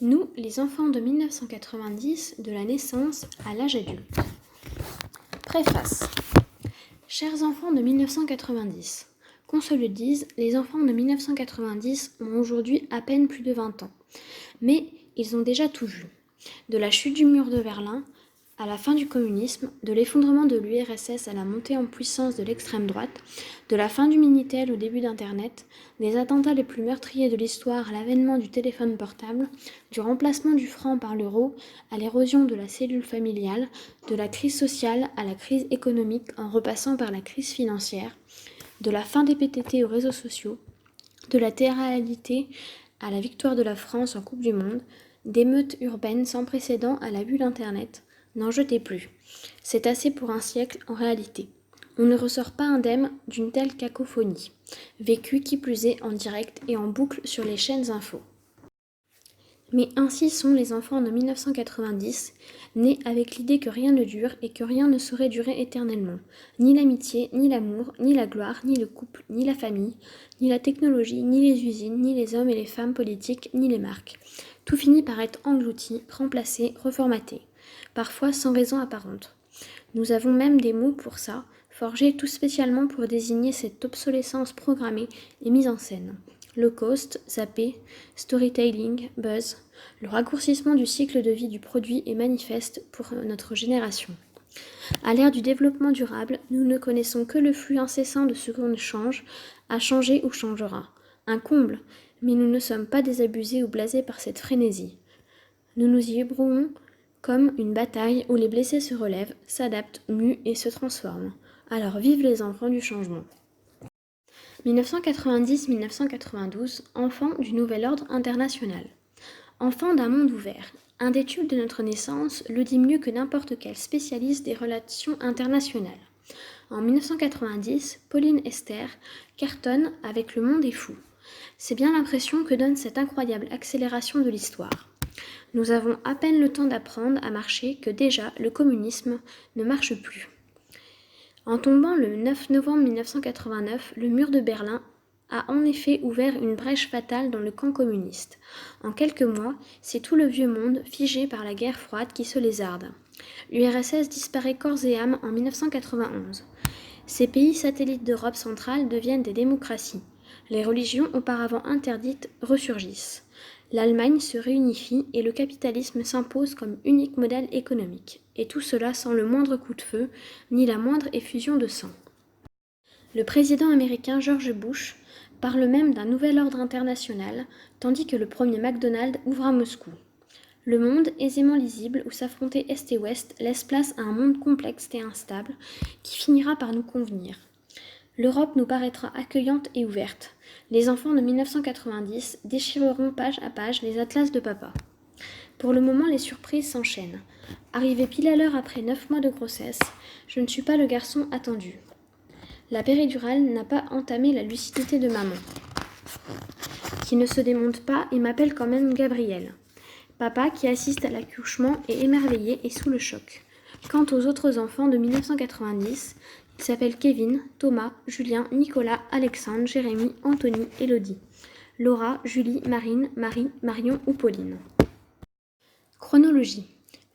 Nous, les enfants de 1990, de la naissance à l'âge adulte. Préface. Chers enfants de 1990, qu'on se le dise, les enfants de 1990 ont aujourd'hui à peine plus de 20 ans. Mais ils ont déjà tout vu. De la chute du mur de Berlin à la fin du communisme, de l'effondrement de l'URSS à la montée en puissance de l'extrême droite, de la fin du Minitel au début d'Internet, des attentats les plus meurtriers de l'histoire à l'avènement du téléphone portable, du remplacement du franc par l'euro à l'érosion de la cellule familiale, de la crise sociale à la crise économique en repassant par la crise financière, de la fin des PTT aux réseaux sociaux, de la télé-réalité à la victoire de la France en Coupe du Monde, d'émeutes urbaines sans précédent à la bulle Internet. N'en jetez plus. C'est assez pour un siècle en réalité. On ne ressort pas indemne d'une telle cacophonie, vécue qui plus est en direct et en boucle sur les chaînes info. Mais ainsi sont les enfants de 1990, nés avec l'idée que rien ne dure et que rien ne saurait durer éternellement. Ni l'amitié, ni l'amour, ni la gloire, ni le couple, ni la famille, ni la technologie, ni les usines, ni les hommes et les femmes politiques, ni les marques. Tout finit par être englouti, remplacé, reformaté, parfois sans raison apparente. Nous avons même des mots pour ça, forgés tout spécialement pour désigner cette obsolescence programmée et mise en scène. Low cost, zappé, storytelling, buzz, le raccourcissement du cycle de vie du produit est manifeste pour notre génération. À l'ère du développement durable, nous ne connaissons que le flux incessant de ce qu'on change, a changé ou changera. Un comble, mais nous ne sommes pas désabusés ou blasés par cette frénésie. Nous nous y ébrouons comme une bataille où les blessés se relèvent, s'adaptent, muent et se transforment. Alors vive les enfants du changement. 1990-1992, enfants du nouvel ordre international. Enfants d'un monde ouvert. Un des tubes de notre naissance le dit mieux que n'importe quel spécialiste des relations internationales. En 1990, Pauline Esther cartonne avec Le Monde est fou. C'est bien l'impression que donne cette incroyable accélération de l'histoire. Nous avons à peine le temps d'apprendre à marcher que déjà le communisme ne marche plus. En tombant le 9 novembre 1989, le mur de Berlin a en effet ouvert une brèche fatale dans le camp communiste. En quelques mois, c'est tout le vieux monde, figé par la guerre froide, qui se lézarde. L'URSS disparaît corps et âme en 1991. Ces pays satellites d'Europe centrale deviennent des démocraties. Les religions auparavant interdites ressurgissent. L'Allemagne se réunifie et le capitalisme s'impose comme unique modèle économique. Et tout cela sans le moindre coup de feu, ni la moindre effusion de sang. Le président américain George Bush parle même d'un nouvel ordre international, tandis que le premier McDonald's ouvre à Moscou. Le monde, aisément lisible, où s'affronter Est et Ouest, laisse place à un monde complexe et instable, qui finira par nous convenir. L'Europe nous paraîtra accueillante et ouverte. Les enfants de 1990 déchireront page à page les atlas de papa. Pour le moment, les surprises s'enchaînent. Arrivé pile à l'heure après 9 mois de grossesse, je ne suis pas le garçon attendu. La péridurale n'a pas entamé la lucidité de maman, qui ne se démonte pas et m'appelle quand même Gabriel. Papa, qui assiste à l'accouchement, est émerveillé et sous le choc. Quant aux autres enfants de 1990, ils s'appellent Kevin, Thomas, Julien, Nicolas, Alexandre, Jérémy, Anthony, Élodie, Laura, Julie, Marine, Marie, Marion ou Pauline. Chronologie.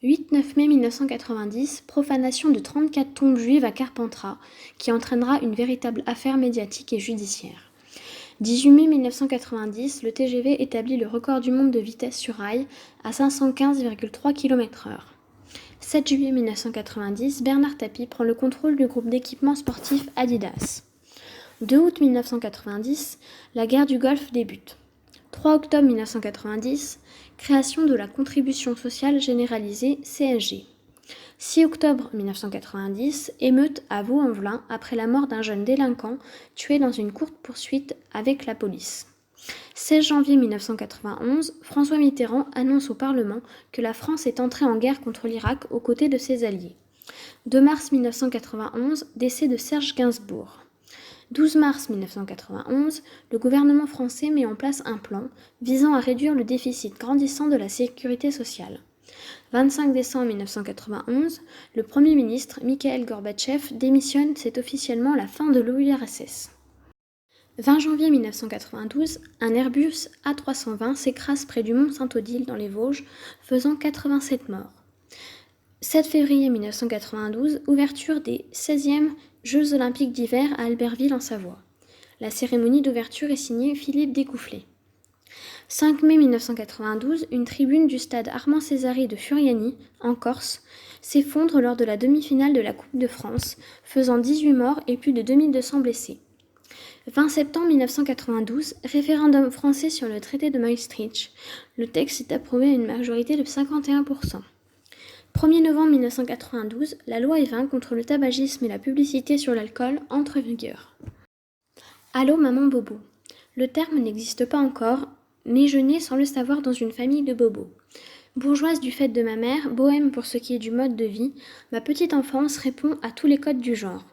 8-9 mai 1990, profanation de 34 tombes juives à Carpentras, qui entraînera une véritable affaire médiatique et judiciaire. 18 mai 1990, le TGV établit le record du monde de vitesse sur rail à 515,3 km/h. 7 juillet 1990, Bernard Tapie prend le contrôle du groupe d'équipement sportif Adidas. 2 août 1990, la guerre du Golfe débute. 3 octobre 1990, création de la contribution sociale généralisée CSG. 6 octobre 1990, émeute à Vaux-en-Velin après la mort d'un jeune délinquant tué dans une courte poursuite avec la police. 16 janvier 1991, François Mitterrand annonce au Parlement que la France est entrée en guerre contre l'Irak aux côtés de ses alliés. 2 mars 1991, décès de Serge Gainsbourg. 12 mars 1991, le gouvernement français met en place un plan visant à réduire le déficit grandissant de la sécurité sociale. 25 décembre 1991, le Premier ministre Mikhaïl Gorbatchev démissionne, c'est officiellement la fin de l'URSS. 20 janvier 1992, un Airbus A320 s'écrase près du mont Saint-Odile dans les Vosges, faisant 87 morts. 7 février 1992, ouverture des 16e Jeux olympiques d'hiver à Albertville en Savoie. La cérémonie d'ouverture est signée Philippe Découfflé. 5 mai 1992, une tribune du stade Armand Césari de Furiani, en Corse, s'effondre lors de la demi-finale de la Coupe de France, faisant 18 morts et plus de 2200 blessés. 20 septembre 1992, référendum français sur le traité de Maastricht. Le texte est approuvé à une majorité de 51%. 1er novembre 1992, la loi Evin contre le tabagisme et la publicité sur l'alcool entre en vigueur. Allô maman bobo. Le terme n'existe pas encore, mais je nais sans le savoir dans une famille de bobos. Bourgeoise du fait de ma mère, bohème pour ce qui est du mode de vie, ma petite enfance répond à tous les codes du genre.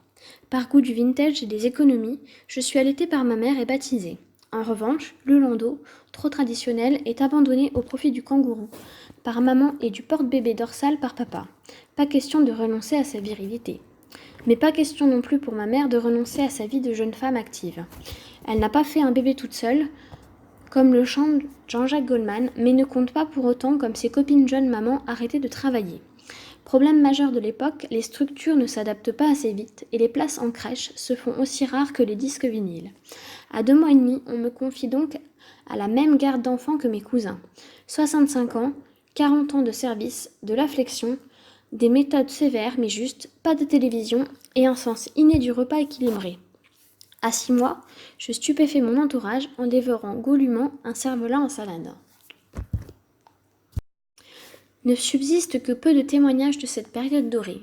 Par goût du vintage et des économies, je suis allaitée par ma mère et baptisée. En revanche, le landau, trop traditionnel, est abandonné au profit du kangourou, par maman et du porte-bébé dorsal par papa. Pas question de renoncer à sa virilité. Mais pas question non plus pour ma mère de renoncer à sa vie de jeune femme active. Elle n'a pas fait un bébé toute seule, comme le chante Jean-Jacques Goldman, mais ne compte pas pour autant comme ses copines jeunes mamans arrêter de travailler. Problème majeur de l'époque, les structures ne s'adaptent pas assez vite et les places en crèche se font aussi rares que les disques vinyles. À 2 mois et demi, on me confie donc à la même garde d'enfants que mes cousins. 65 ans, 40 ans de service, de la flexion, des méthodes sévères mais justes, pas de télévision et un sens inné du repas équilibré. À 6 mois, je stupéfais mon entourage en dévorant goulûment un cervelas en salade. Ne subsiste que peu de témoignages de cette période dorée.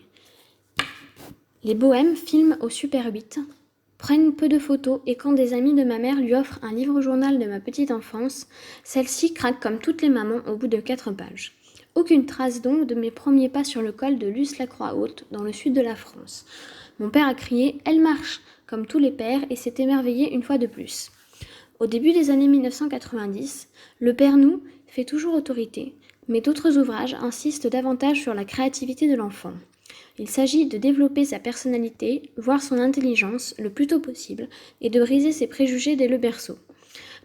Les bohèmes filment au Super 8, prennent peu de photos et quand des amis de ma mère lui offrent un livre-journal de ma petite enfance, celle-ci craque comme toutes les mamans au bout de 4 pages. Aucune trace donc de mes premiers pas sur le col de Luce-la-Croix-Haute, dans le sud de la France. Mon père a crié « Elle marche !» comme tous les pères et s'est émerveillé une fois de plus. Au début des années 1990, le Père Nou fait toujours autorité, mais d'autres ouvrages insistent davantage sur la créativité de l'enfant. Il s'agit de développer sa personnalité, voire son intelligence, le plus tôt possible, et de briser ses préjugés dès le berceau.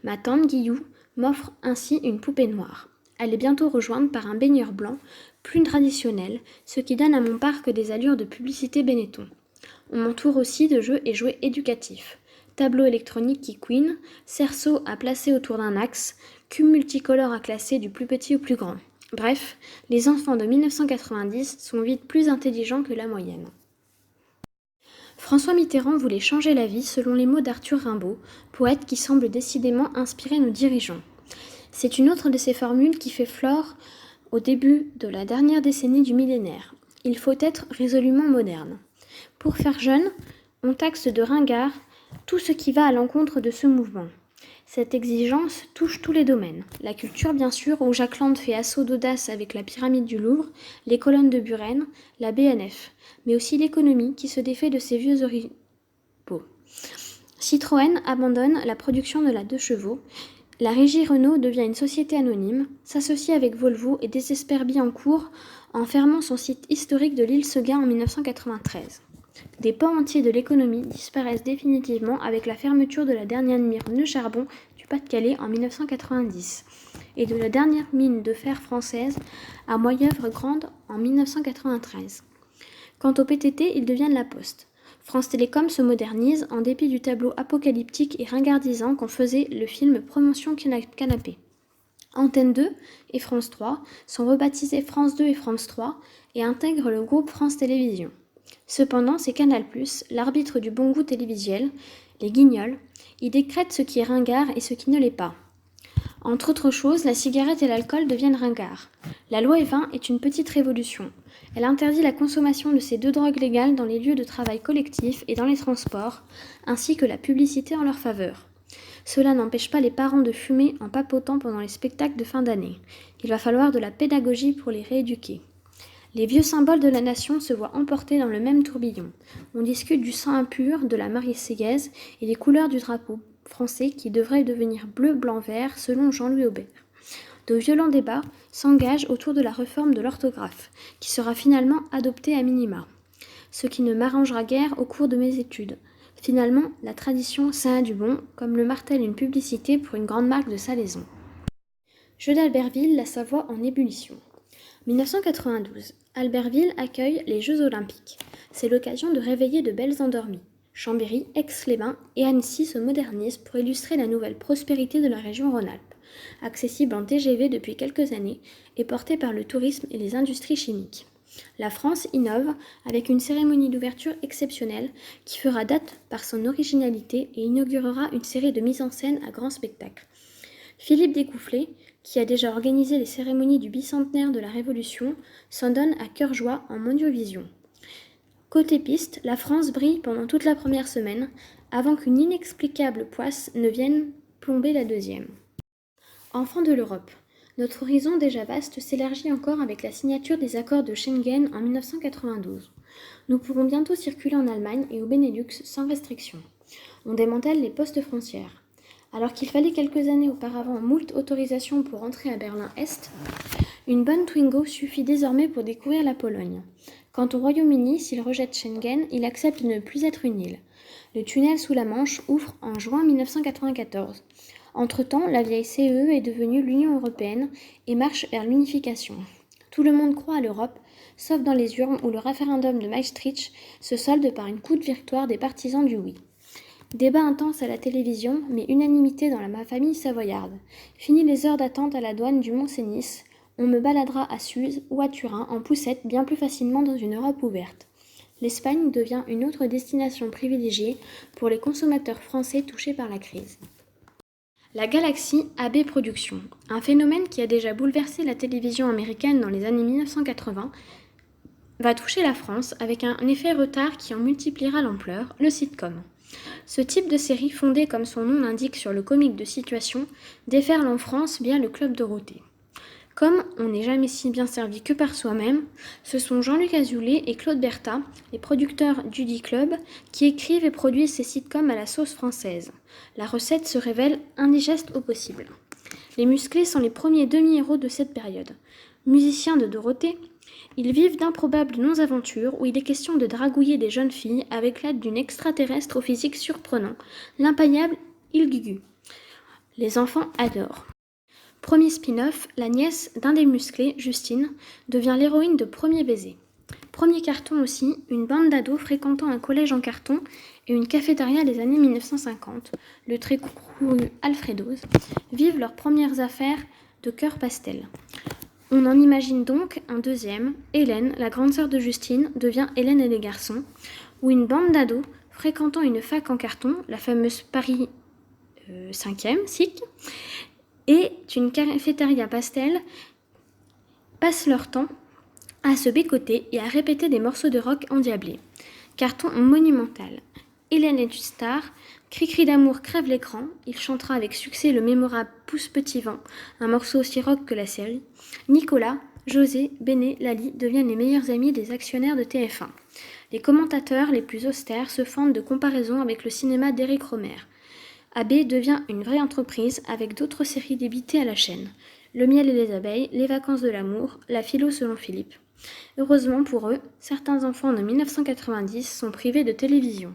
Ma tante Guillou m'offre ainsi une poupée noire. Elle est bientôt rejointe par un baigneur blanc, plus traditionnel, ce qui donne à mon parc des allures de publicité Benetton. On m'entoure aussi de jeux et jouets éducatifs. Tableau électronique qui couine, cerceau à placer autour d'un axe, cube multicolore à classer du plus petit au plus grand. Bref, les enfants de 1990 sont vite plus intelligents que la moyenne. François Mitterrand voulait changer la vie selon les mots d'Arthur Rimbaud, poète qui semble décidément inspirer nos dirigeants. C'est une autre de ces formules qui fait flore au début de la dernière décennie du millénaire. Il faut être résolument moderne. Pour faire jeune, on taxe de ringard tout ce qui va à l'encontre de ce mouvement. Cette exigence touche tous les domaines. La culture, bien sûr, où Jacques Land fait assaut d'audace avec la pyramide du Louvre, les colonnes de Buren, la BNF, mais aussi l'économie qui se défait de ses vieux oripeaux. Citroën abandonne la production de la 2 chevaux. La régie Renault devient une société anonyme, s'associe avec Volvo et désespère Billancourt en fermant son site historique de l'île Seguin en 1993. Des pans entiers de l'économie disparaissent définitivement avec la fermeture de la dernière mine charbon du Pas-de-Calais en 1990 et de la dernière mine de fer française à Moyeuvre-Grande en 1993. Quant au PTT, ils deviennent la Poste. France Télécom se modernise en dépit du tableau apocalyptique et ringardisant qu'en faisait le film Promotion Canapé. Antenne 2 et France 3 sont rebaptisées France 2 et France 3 et intègrent le groupe France Télévisions. Cependant, c'est Canal+, l'arbitre du bon goût télévisuel, les guignols, y décrète ce qui est ringard et ce qui ne l'est pas. Entre autres choses, la cigarette et l'alcool deviennent ringards. La loi Evin est une petite révolution. Elle interdit la consommation de ces 2 drogues légales dans les lieux de travail collectifs et dans les transports, ainsi que la publicité en leur faveur. Cela n'empêche pas les parents de fumer en papotant pendant les spectacles de fin d'année. Il va falloir de la pédagogie pour les rééduquer. Les vieux symboles de la nation se voient emportés dans le même tourbillon. On discute du sang impur, de la Marseillaise et des couleurs du drapeau français qui devrait devenir bleu, blanc, vert selon Jean-Louis Aubert. De violents débats s'engagent autour de la réforme de l'orthographe, qui sera finalement adoptée à minima. Ce qui ne m'arrangera guère au cours de mes études. Finalement, la tradition, ça a du bon, comme le martèle une publicité pour une grande marque de salaison. Jeu d'Albertville, la Savoie en ébullition. 1992. Albertville accueille les Jeux Olympiques. C'est l'occasion de réveiller de belles endormies. Chambéry, Aix-les-Bains et Annecy se modernisent pour illustrer la nouvelle prospérité de la région Rhône-Alpes. Accessible en TGV depuis quelques années et portée par le tourisme et les industries chimiques. La France innove avec une cérémonie d'ouverture exceptionnelle qui fera date par son originalité et inaugurera une série de mises en scène à grand spectacle. Philippe Découfflé, qui a déjà organisé les cérémonies du bicentenaire de la Révolution, s'en donne à cœur joie en Mondiovision. Côté piste, la France brille pendant toute la première semaine, avant qu'une inexplicable poisse ne vienne plomber la deuxième. Enfants de l'Europe. Notre horizon déjà vaste s'élargit encore avec la signature des accords de Schengen en 1992. Nous pourrons bientôt circuler en Allemagne et au Benelux sans restriction. On démantèle les postes frontières. Alors qu'il fallait quelques années auparavant moult autorisations pour entrer à Berlin-Est, une bonne Twingo suffit désormais pour découvrir la Pologne. Quant au Royaume-Uni, s'il rejette Schengen, il accepte de ne plus être une île. Le tunnel sous la Manche ouvre en juin 1994. Entre-temps, la vieille CEE est devenue l'Union européenne et marche vers l'unification. Tout le monde croit à l'Europe, sauf dans les urnes où le référendum de Maastricht se solde par une courte victoire des partisans du oui. Débat intense à la télévision, mais unanimité dans ma famille savoyarde. Fini les heures d'attente à la douane du Mont-Cenis, on me baladera à Suse ou à Turin en poussette bien plus facilement dans une Europe ouverte. L'Espagne devient une autre destination privilégiée pour les consommateurs français touchés par la crise. La galaxie AB Productions, un phénomène qui a déjà bouleversé la télévision américaine dans les années 1980, va toucher la France avec un effet retard qui en multipliera l'ampleur, le sitcom. Ce type de série, fondée comme son nom l'indique sur le comique de situation, déferle en France via le Club Dorothée. Comme on n'est jamais si bien servi que par soi-même, ce sont Jean-Luc Azoulay et Claude Berthat, les producteurs du dit club, qui écrivent et produisent ces sitcoms à la sauce française. La recette se révèle indigeste au possible. Les musclés sont les premiers demi-héros de cette période. Musiciens de Dorothée, ils vivent d'improbables non-aventures où il est question de dragouiller des jeunes filles avec l'aide d'une extraterrestre au physique surprenant, l'impaillable Ilgugu. Les enfants adorent. Premier spin-off, la nièce d'un des musclés, Justine, devient l'héroïne de Premier baiser. Premier carton aussi, une bande d'ados fréquentant un collège en carton et une cafétéria des années 1950, le très couru Alfredo's, vivent leurs premières affaires de cœur pastel. On en imagine donc un deuxième, Hélène, la grande sœur de Justine, devient Hélène et les garçons, où une bande d'ados fréquentant une fac en carton, la fameuse Paris 5e, SIC, et une cafétéria pastel, passent leur temps à se bécoter et à répéter des morceaux de rock endiablés. Carton monumental. Hélène est une star, Cri-cri d'amour crève l'écran, il chantera avec succès le mémorable Pousse petit vent, un morceau aussi rock que la série. Nicolas, José, Béné, Lali deviennent les meilleurs amis des actionnaires de TF1. Les commentateurs les plus austères se fendent de comparaisons avec le cinéma d'Éric Rohmer. AB devient une vraie entreprise avec d'autres séries débitées à la chaîne. Le miel et les abeilles, les vacances de l'amour, la philo selon Philippe. Heureusement pour eux, certains enfants de 1990 sont privés de télévision.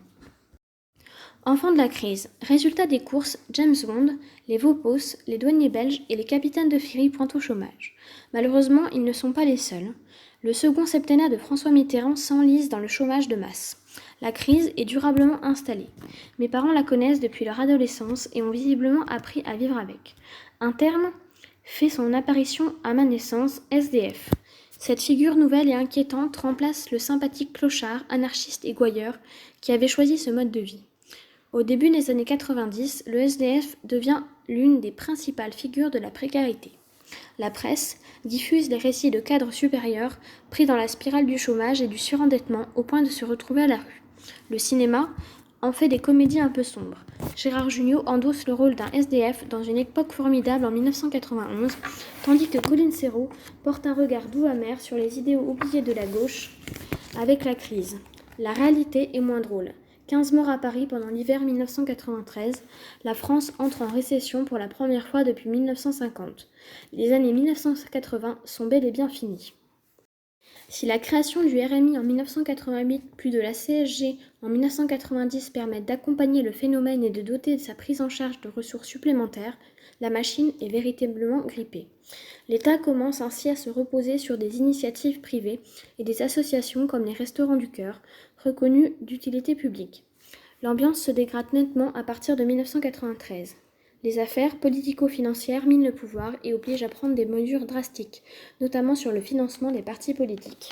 Enfants de la crise. Résultat des courses, James Bond, les Vopos, les douaniers belges et les capitaines de ferry pointent au chômage. Malheureusement, ils ne sont pas les seuls. Le second septennat de François Mitterrand s'enlise dans le chômage de masse. La crise est durablement installée. Mes parents la connaissent depuis leur adolescence et ont visiblement appris à vivre avec. Un terme fait son apparition à ma naissance, SDF. Cette figure nouvelle et inquiétante remplace le sympathique clochard, anarchiste et gouailleur qui avait choisi ce mode de vie. Au début des années 90, le SDF devient l'une des principales figures de la précarité. La presse diffuse les récits de cadres supérieurs pris dans la spirale du chômage et du surendettement au point de se retrouver à la rue. Le cinéma en fait des comédies un peu sombres. Gérard Jugnot endosse le rôle d'un SDF dans une époque formidable en 1991, tandis que Colin Serrault porte un regard doux amer sur les idéaux oubliés de la gauche avec la crise. La réalité est moins drôle. 15 morts à Paris pendant l'hiver 1993, la France entre en récession pour la première fois depuis 1950. Les années 1980 sont bel et bien finies. Si la création du RMI en 1988 puis de la CSG en 1990 permettent d'accompagner le phénomène et de doter sa prise en charge de ressources supplémentaires, la machine est véritablement grippée. L'État commence ainsi à se reposer sur des initiatives privées et des associations comme les Restaurants du Cœur, reconnus d'utilité publique. L'ambiance se dégrade nettement à partir de 1993. Les affaires politico-financières minent le pouvoir et obligent à prendre des mesures drastiques, notamment sur le financement des partis politiques.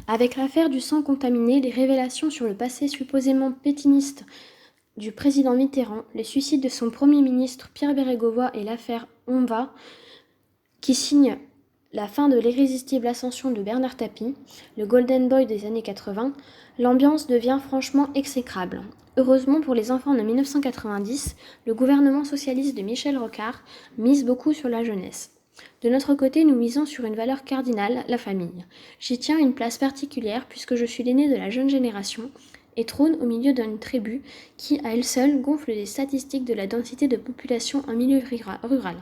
Avec l'affaire du sang contaminé, les révélations sur le passé supposément pétiniste du président Mitterrand, le suicide de son Premier ministre Pierre Bérégovoy et l'affaire Onva, qui signe la fin de l'irrésistible ascension de Bernard Tapie, le Golden Boy des années 80, l'ambiance devient franchement exécrable. Heureusement pour les enfants de 1990, le gouvernement socialiste de Michel Rocard mise beaucoup sur la jeunesse. De notre côté, nous misons sur une valeur cardinale, la famille. J'y tiens une place particulière puisque je suis l'aîné de la jeune génération et trône au milieu d'une tribu qui, à elle seule, gonfle les statistiques de la densité de population en milieu rural.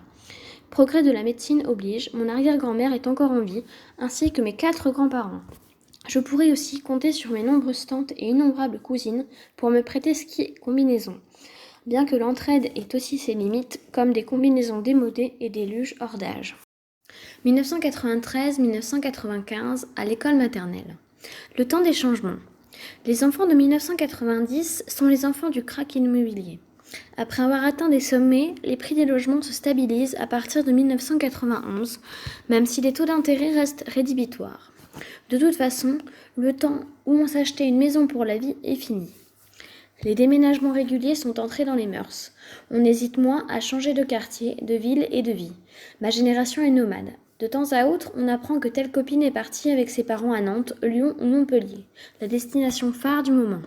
Progrès de la médecine oblige, mon arrière-grand-mère est encore en vie, ainsi que mes 4 grands-parents. Je pourrais aussi compter sur mes nombreuses tantes et innombrables cousines pour me prêter ski et combinaisons, bien que l'entraide ait aussi ses limites, comme des combinaisons démodées et des luges hors d'âge. 1993-1995 à l'école maternelle. Le temps des changements. Les enfants de 1990 sont les enfants du krach immobilier. Après avoir atteint des sommets, les prix des logements se stabilisent à partir de 1991, même si les taux d'intérêt restent rédhibitoires. De toute façon, le temps où on s'achetait une maison pour la vie est fini. Les déménagements réguliers sont entrés dans les mœurs. On hésite moins à changer de quartier, de ville et de vie. Ma génération est nomade. De temps à autre, on apprend que telle copine est partie avec ses parents à Nantes, Lyon ou Montpellier, la destination phare du moment.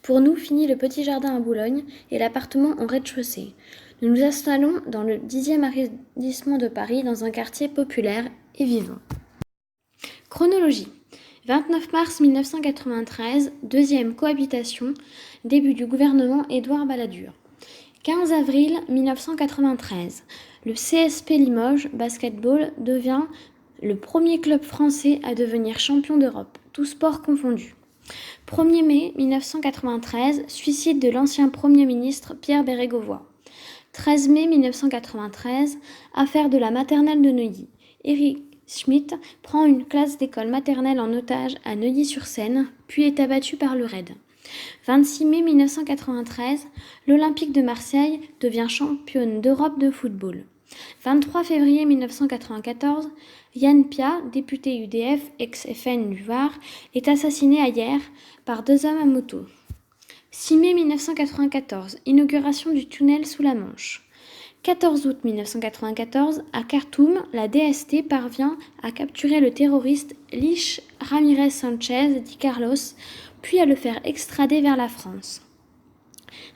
Pour nous, finit le petit jardin à Boulogne et l'appartement en rez-de-chaussée. Nous nous installons dans le 10e arrondissement de Paris, dans un quartier populaire et vivant. Chronologie. 29 mars 1993, deuxième cohabitation, début du gouvernement Édouard Balladur. 15 avril 1993, le CSP Limoges Basketball devient le premier club français à devenir champion d'Europe, tous sports confondus. 1er mai 1993, suicide de l'ancien Premier ministre Pierre Bérégovoy. 13 mai 1993, affaire de la maternelle de Neuilly. Éric Schmitt prend une classe d'école maternelle en otage à Neuilly-sur-Seine, puis est abattu par le RAID. 26 mai 1993, l'Olympique de Marseille devient championne d'Europe de football. 23 février 1994, Yann Pia, député UDF, ex-FN du Var, est assassiné à Hyères par 2 hommes à moto. 6 mai 1994, inauguration du tunnel sous la Manche. 14 août 1994, à Khartoum, la DST parvient à capturer le terroriste Lich Ramirez Sanchez dit Carlos, puis à le faire extrader vers la France.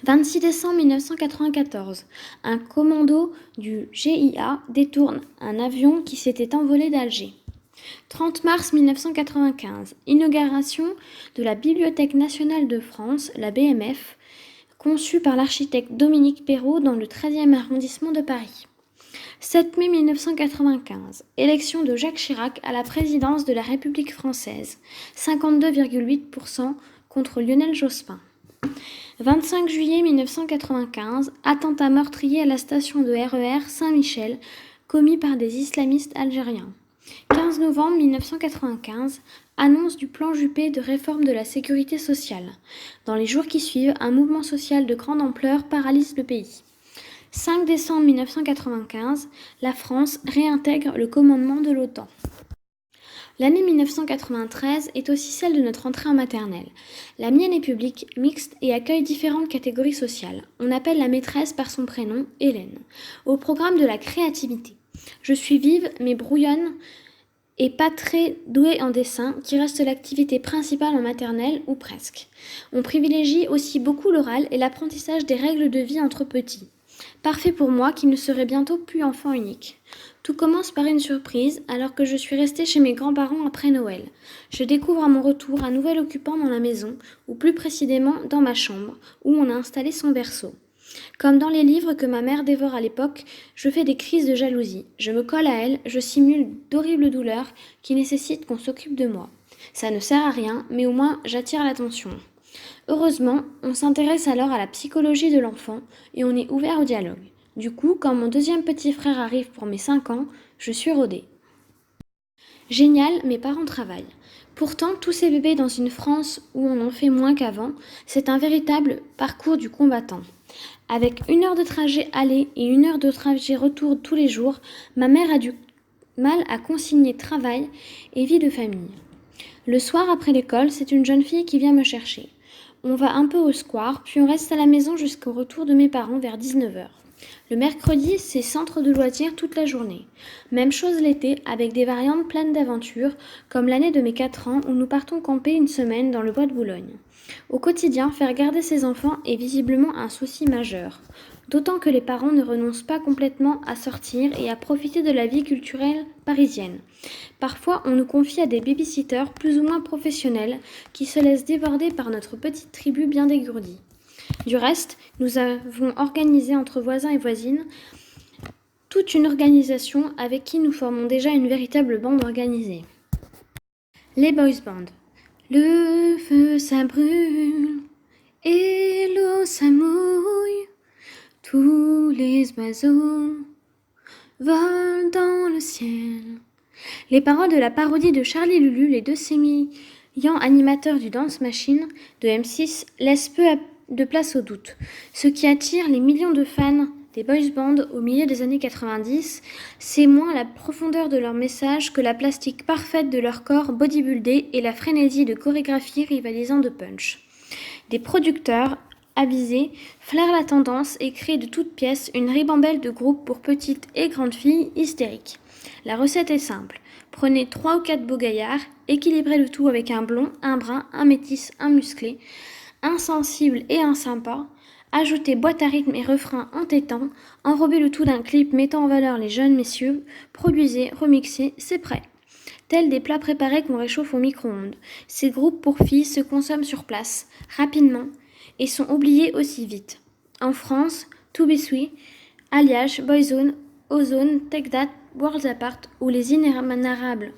26 décembre 1994, un commando du GIA détourne un avion qui s'était envolé d'Alger. 30 mars 1995, inauguration de la Bibliothèque nationale de France, la BNF, conçue par l'architecte Dominique Perrault dans le 13e arrondissement de Paris. 7 mai 1995, élection de Jacques Chirac à la présidence de la République française, 52,8% contre Lionel Jospin. 25 juillet 1995, attentat meurtrier à la station de RER Saint-Michel, commis par des islamistes algériens. 15 novembre 1995, annonce du plan Juppé de réforme de la sécurité sociale. Dans les jours qui suivent, un mouvement social de grande ampleur paralyse le pays. 5 décembre 1995, la France réintègre le commandement de l'OTAN. L'année 1993 est aussi celle de notre entrée en maternelle. La mienne est publique, mixte et accueille différentes catégories sociales. On appelle la maîtresse par son prénom, Hélène. Au programme de la créativité. Je suis vive mais brouillonne et pas très douée en dessin, qui reste l'activité principale en maternelle ou presque. On privilégie aussi beaucoup l'oral et l'apprentissage des règles de vie entre petits. Parfait pour moi qui ne serai bientôt plus enfant unique. Tout commence par une surprise alors que je suis restée chez mes grands-parents après Noël. Je découvre à mon retour un nouvel occupant dans la maison, ou plus précisément dans ma chambre, où on a installé son berceau. Comme dans les livres que ma mère dévore à l'époque, je fais des crises de jalousie. Je me colle à elle, je simule d'horribles douleurs qui nécessitent qu'on s'occupe de moi. Ça ne sert à rien, mais au moins j'attire l'attention. Heureusement, on s'intéresse alors à la psychologie de l'enfant et on est ouvert au dialogue. Du coup, quand mon deuxième petit frère arrive pour mes 5 ans, je suis rodée. Génial, mes parents travaillent. Pourtant, tous ces bébés dans une France où on en fait moins qu'avant, c'est un véritable parcours du combattant. Avec 1 heure de trajet aller et 1 heure de trajet retour tous les jours, ma mère a du mal à concilier travail et vie de famille. Le soir après l'école, c'est une jeune fille qui vient me chercher. On va un peu au square, puis on reste à la maison jusqu'au retour de mes parents vers 19 heures. Le mercredi, c'est centre de loisirs toute la journée. Même chose l'été, avec des variantes pleines d'aventures, comme l'année de mes 4 ans où nous partons camper une semaine dans le bois de Boulogne. Au quotidien, faire garder ses enfants est visiblement un souci majeur. D'autant que les parents ne renoncent pas complètement à sortir et à profiter de la vie culturelle parisienne. Parfois, on nous confie à des babysitters plus ou moins professionnels qui se laissent déborder par notre petite tribu bien dégourdie. Du reste, nous avons organisé entre voisins et voisines toute une organisation avec qui nous formons déjà une véritable bande organisée. Les boys bands. Le feu ça brûle et l'eau ça mouille. Tous les oiseaux volent dans le ciel. Les paroles de la parodie de Charlie Lulu, les deux sémillants animateurs du Dance Machine de M6, laissent peu de place au doute. Ce qui attire les millions de fans des boys bands au milieu des années 90, c'est moins la profondeur de leur message que la plastique parfaite de leur corps bodybuildé et la frénésie de chorégraphie rivalisant de punch. Des producteurs avisés flairent la tendance et créent de toutes pièces une ribambelle de groupes pour petites et grandes filles hystériques. La recette est simple. Prenez 3 ou 4 beaux gaillards, équilibrez le tout avec un blond, un brun, un métis, un musclé, un sensible et un sympa. Ajoutez boîte à rythme et refrain entêtant, enrobez le tout d'un clip mettant en valeur les jeunes messieurs, produisez, remixez, c'est prêt. Tels des plats préparés qu'on réchauffe au micro-ondes. Ces groupes pour filles se consomment sur place, rapidement, et sont oubliés aussi vite. En France, To Be Sweet, Alliage, Boyzone, Ozone, Take That, Worlds Apart ou les inénarrables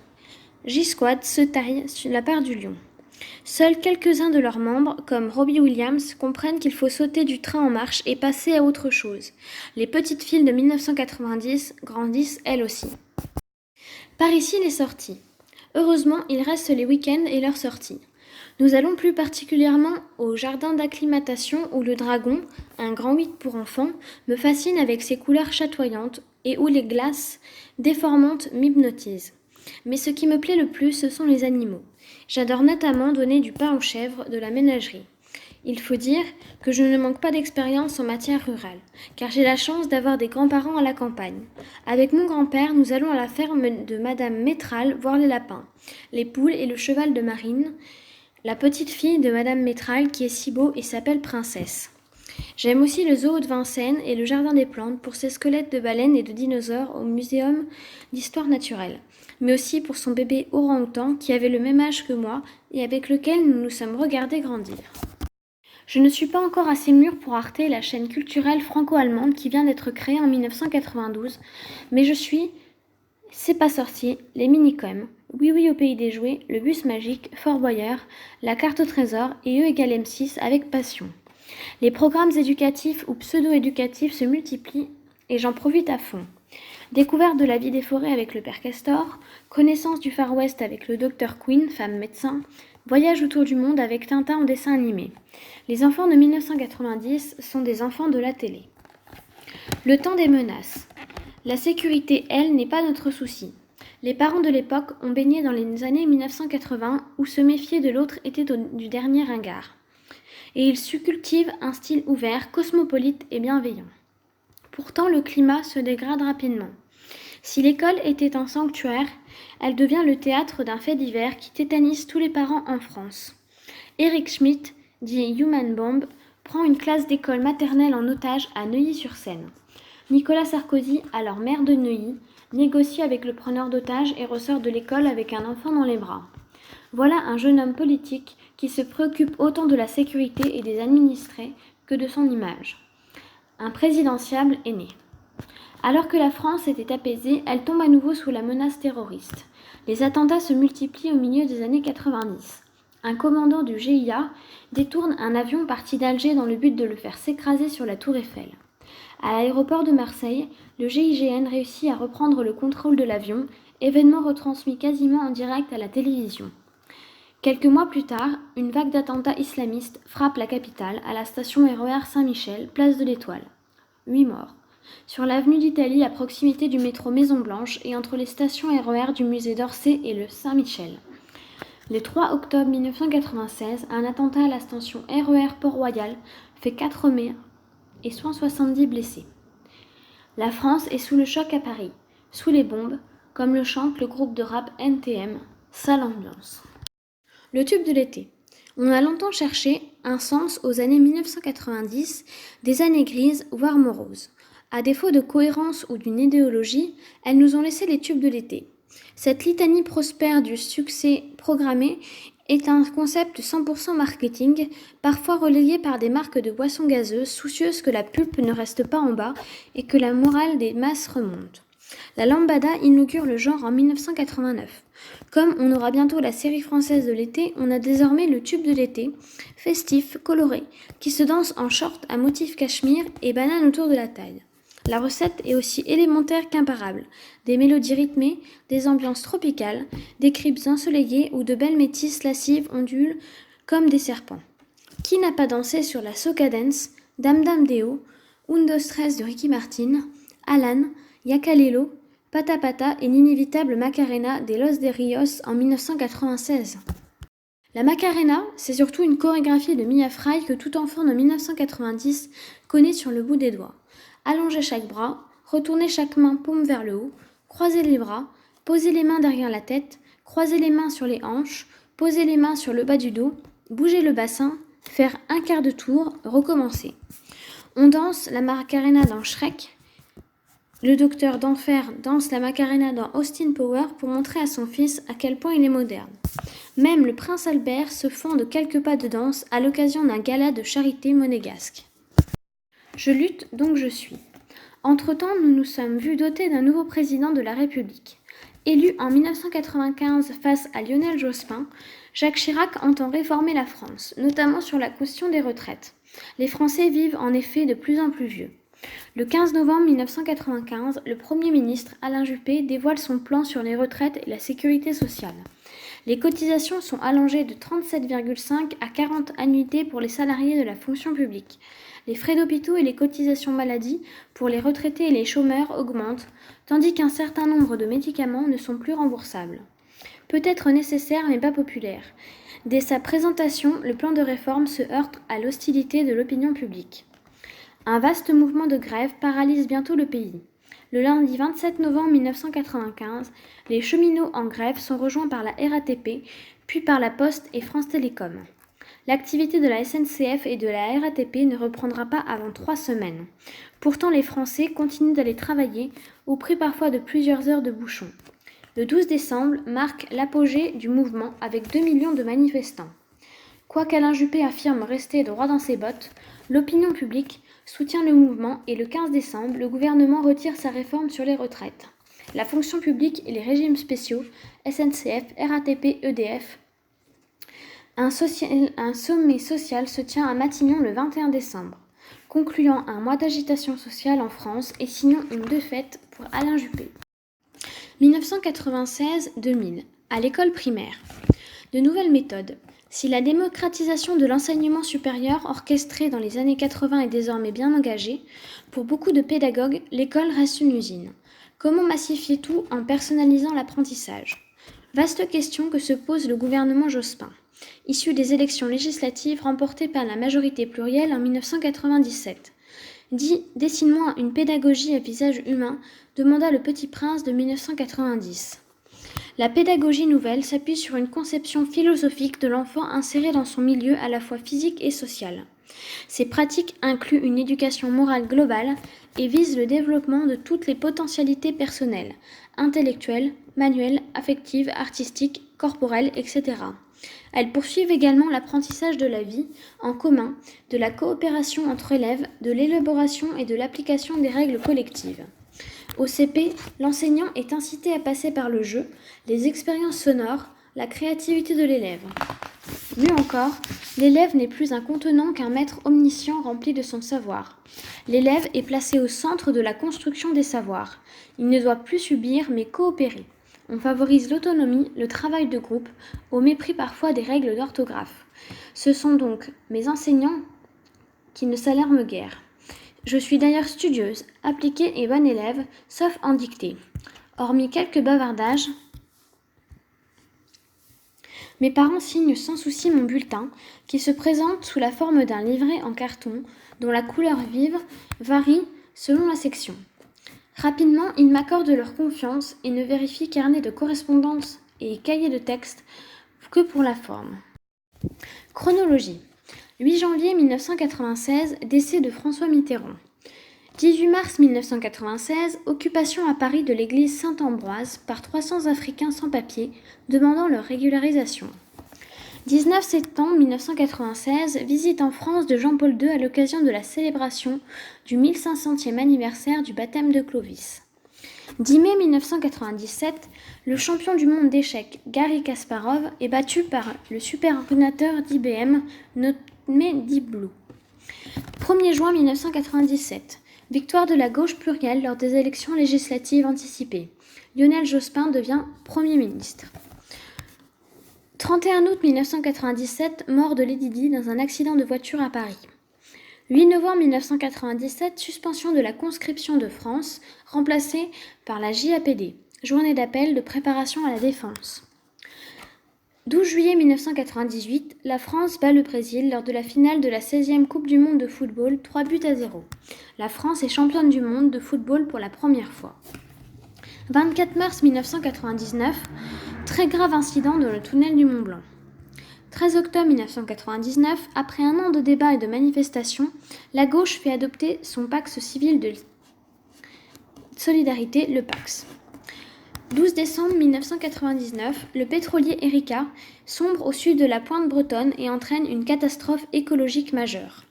J-Squad se taillent sur la part du lion. Seuls quelques-uns de leurs membres, comme Robbie Williams, comprennent qu'il faut sauter du train en marche et passer à autre chose. Les petites filles de 1990 grandissent elles aussi. Par ici les sorties. Heureusement, il reste les week-ends et leurs sorties. Nous allons plus particulièrement au jardin d'acclimatation où le dragon, un grand 8 pour enfants, me fascine avec ses couleurs chatoyantes et où les glaces déformantes m'hypnotisent. Mais ce qui me plaît le plus, ce sont les animaux. J'adore notamment donner du pain aux chèvres de la ménagerie. Il faut dire que je ne manque pas d'expérience en matière rurale, car j'ai la chance d'avoir des grands-parents à la campagne. Avec mon grand-père, nous allons à la ferme de Madame Métral voir les lapins, les poules et le cheval de Marine, la petite fille de Madame Métral qui est si beau et s'appelle Princesse. J'aime aussi le zoo de Vincennes et le jardin des plantes pour ses squelettes de baleines et de dinosaures au muséum d'histoire naturelle, mais aussi pour son bébé orang-outan qui avait le même âge que moi et avec lequel nous nous sommes regardés grandir. Je ne suis pas encore assez mûre pour Arte, la chaîne culturelle franco-allemande qui vient d'être créée en 1992, mais je suis C'est pas sorti, les mini-coms, Oui Oui au pays des jouets, le bus magique, Fort Boyard, la carte au trésor et E égale M6 avec passion. Les programmes éducatifs ou pseudo-éducatifs se multiplient et j'en profite à fond. Découverte de la vie des forêts avec le père Castor, connaissance du Far West avec le docteur Quinn, femme médecin, voyage autour du monde avec Tintin en dessin animé. Les enfants de 1990 sont des enfants de la télé. Le temps des menaces. La sécurité, elle, n'est pas notre souci. Les parents de l'époque ont baigné dans les années 1980 où se méfier de l'autre était du dernier ringard. Et ils cultivent un style ouvert, cosmopolite et bienveillant. Pourtant, le climat se dégrade rapidement. Si l'école était un sanctuaire, elle devient le théâtre d'un fait divers qui tétanise tous les parents en France. Eric Schmidt, dit Human Bomb, prend une classe d'école maternelle en otage à Neuilly-sur-Seine. Nicolas Sarkozy, alors maire de Neuilly, négocie avec le preneur d'otages et ressort de l'école avec un enfant dans les bras. Voilà un jeune homme politique qui se préoccupe autant de la sécurité et des administrés que de son image. un présidentiable est né. Alors que la France était apaisée, elle tombe à nouveau sous la menace terroriste. Les attentats se multiplient au milieu des années 90. Un commandant du GIA détourne un avion parti d'Alger dans le but de le faire s'écraser sur la tour Eiffel. À l'aéroport de Marseille, le GIGN réussit à reprendre le contrôle de l'avion, événement retransmis quasiment en direct à la télévision. Quelques mois plus tard, une vague d'attentats islamistes frappe la capitale, à la station RER Saint-Michel, place de l'Étoile. 8 morts. Sur l'avenue d'Italie, à proximité du métro Maison-Blanche et entre les stations RER du musée d'Orsay et le Saint-Michel. Le 3 octobre 1996, un attentat à la station RER Port-Royal fait 4 morts et 170 blessés. La France est sous le choc à Paris, sous les bombes, comme le chante le groupe de rap NTM, sale ambiance. Le tube de l'été. On a longtemps cherché un sens aux années 1990, des années grises, voire moroses. À défaut de cohérence ou d'une idéologie, elles nous ont laissé les tubes de l'été. Cette litanie prospère du succès programmé est un concept 100% marketing, parfois relayé par des marques de boissons gazeuses soucieuses que la pulpe ne reste pas en bas et que la morale des masses remonte. La lambada inaugure le genre en 1989. Comme on aura bientôt la série française de l'été, on a désormais le tube de l'été, festif, coloré, qui se danse en short à motif cachemire et banane autour de la taille. La recette est aussi élémentaire qu'imparable. Des mélodies rythmées, des ambiances tropicales, des cribs ensoleillés où de belles métisses lascives ondulent comme des serpents. Qui n'a pas dansé sur la Soca Dance, Dam Dam Deo, Undo Stress de Ricky Martin, Alan, Yakalelo, Pata Pata et l'inévitable Macarena des Los de Rios en 1996. La Macarena, c'est surtout une chorégraphie de Mia Fry que tout enfant de 1990 connaît sur le bout des doigts. Allongez chaque bras, retournez chaque main paume vers le haut, croisez les bras, posez les mains derrière la tête, croisez les mains sur les hanches, posez les mains sur le bas du dos, bougez le bassin, faire un quart de tour, recommencer. On danse la Macarena dans Shrek. Le docteur d'enfer danse la Macarena dans Austin Power pour montrer à son fils à quel point il est moderne. Même le prince Albert se fend de quelques pas de danse à l'occasion d'un gala de charité monégasque. Je lutte donc je suis. Entre-temps, nous nous sommes vus dotés d'un nouveau président de la République. Élu en 1995 face à Lionel Jospin, Jacques Chirac entend réformer la France, notamment sur la question des retraites. Les Français vivent en effet de plus en plus vieux. Le 15 novembre 1995, le Premier ministre Alain Juppé dévoile son plan sur les retraites et la sécurité sociale. Les cotisations sont allongées de 37,5 à 40 annuités pour les salariés de la fonction publique. Les frais d'hôpitaux et les cotisations maladie pour les retraités et les chômeurs augmentent, tandis qu'un certain nombre de médicaments ne sont plus remboursables. Peut-être nécessaire mais pas populaire. Dès sa présentation, le plan de réforme se heurte à l'hostilité de l'opinion publique. Un vaste mouvement de grève paralyse bientôt le pays. Le lundi 27 novembre 1995, les cheminots en grève sont rejoints par la RATP, puis par la Poste et France Télécom. L'activité de la SNCF et de la RATP ne reprendra pas avant 3 semaines. Pourtant, les Français continuent d'aller travailler, au prix parfois de plusieurs heures de bouchons. Le 12 décembre marque l'apogée du mouvement avec 2 millions de manifestants. Quoiqu'Alain Juppé affirme rester droit dans ses bottes, l'opinion publique soutient le mouvement et le 15 décembre, le gouvernement retire sa réforme sur les retraites. La fonction publique et les régimes spéciaux, SNCF, RATP, EDF. Un sommet social se tient à Matignon le 21 décembre, concluant un mois d'agitation sociale en France et signant une défaite pour Alain Juppé. 1996-2000, à l'école primaire. De nouvelles méthodes. Si la démocratisation de l'enseignement supérieur orchestrée dans les années 80 est désormais bien engagée, pour beaucoup de pédagogues, l'école reste une usine. Comment massifier tout en personnalisant l'apprentissage ? Vaste question que se pose le gouvernement Jospin. Issu des élections législatives remportées par la majorité plurielle en 1997. Dit « Dessine-moi une pédagogie à visage humain » demanda le Petit Prince de 1990. La pédagogie nouvelle s'appuie sur une conception philosophique de l'enfant inséré dans son milieu à la fois physique et social. Ces pratiques incluent une éducation morale globale et visent le développement de toutes les potentialités personnelles, intellectuelles, manuelles, affectives, artistiques, corporelles, etc. Elles poursuivent également l'apprentissage de la vie en commun, de la coopération entre élèves, de l'élaboration et de l'application des règles collectives. Au CP, l'enseignant est incité à passer par le jeu, les expériences sonores, la créativité de l'élève. Mieux encore, l'élève n'est plus un contenant qu'un maître omniscient rempli de son savoir. L'élève est placé au centre de la construction des savoirs. Il ne doit plus subir mais coopérer. On favorise l'autonomie, le travail de groupe, au mépris parfois des règles d'orthographe. Ce sont donc mes enseignants qui ne s'alarment guère. Je suis d'ailleurs studieuse, appliquée et bonne élève, sauf en dictée. Hormis quelques bavardages, mes parents signent sans souci mon bulletin, qui se présente sous la forme d'un livret en carton, dont la couleur vive varie selon la section. Rapidement, ils m'accordent leur confiance et ne vérifient carnet de correspondance et cahier de texte que pour la forme. Chronologie. 8 janvier 1996, décès de François Mitterrand. 18 mars 1996, occupation à Paris de l'église Saint-Ambroise par 300 Africains sans papier demandant leur régularisation. 19 septembre 1996, visite en France de Jean-Paul II à l'occasion de la célébration du 1500e anniversaire du baptême de Clovis. 10 mai 1997, le champion du monde d'échecs Garry Kasparov est battu par le superordinateur d'IBM nommé Deep Blue. 1er juin 1997, victoire de la gauche plurielle lors des élections législatives anticipées. Lionel Jospin devient Premier ministre. 31 août 1997, mort de Lady Di dans un accident de voiture à Paris. 8 novembre 1997, suspension de la conscription de France, remplacée par la JAPD, journée d'appel de préparation à la défense. 12 juillet 1998, la France bat le Brésil lors de la finale de la 16e Coupe du monde de football, 3-0. La France est championne du monde de football pour la première fois. 24 mars 1999, très grave incident dans le tunnel du Mont Blanc. 13 octobre 1999, après un an de débats et de manifestations, la gauche fait adopter son Pacte civil de solidarité, le PAX. 12 décembre 1999, le pétrolier Erika sombre au sud de la pointe bretonne et entraîne une catastrophe écologique majeure.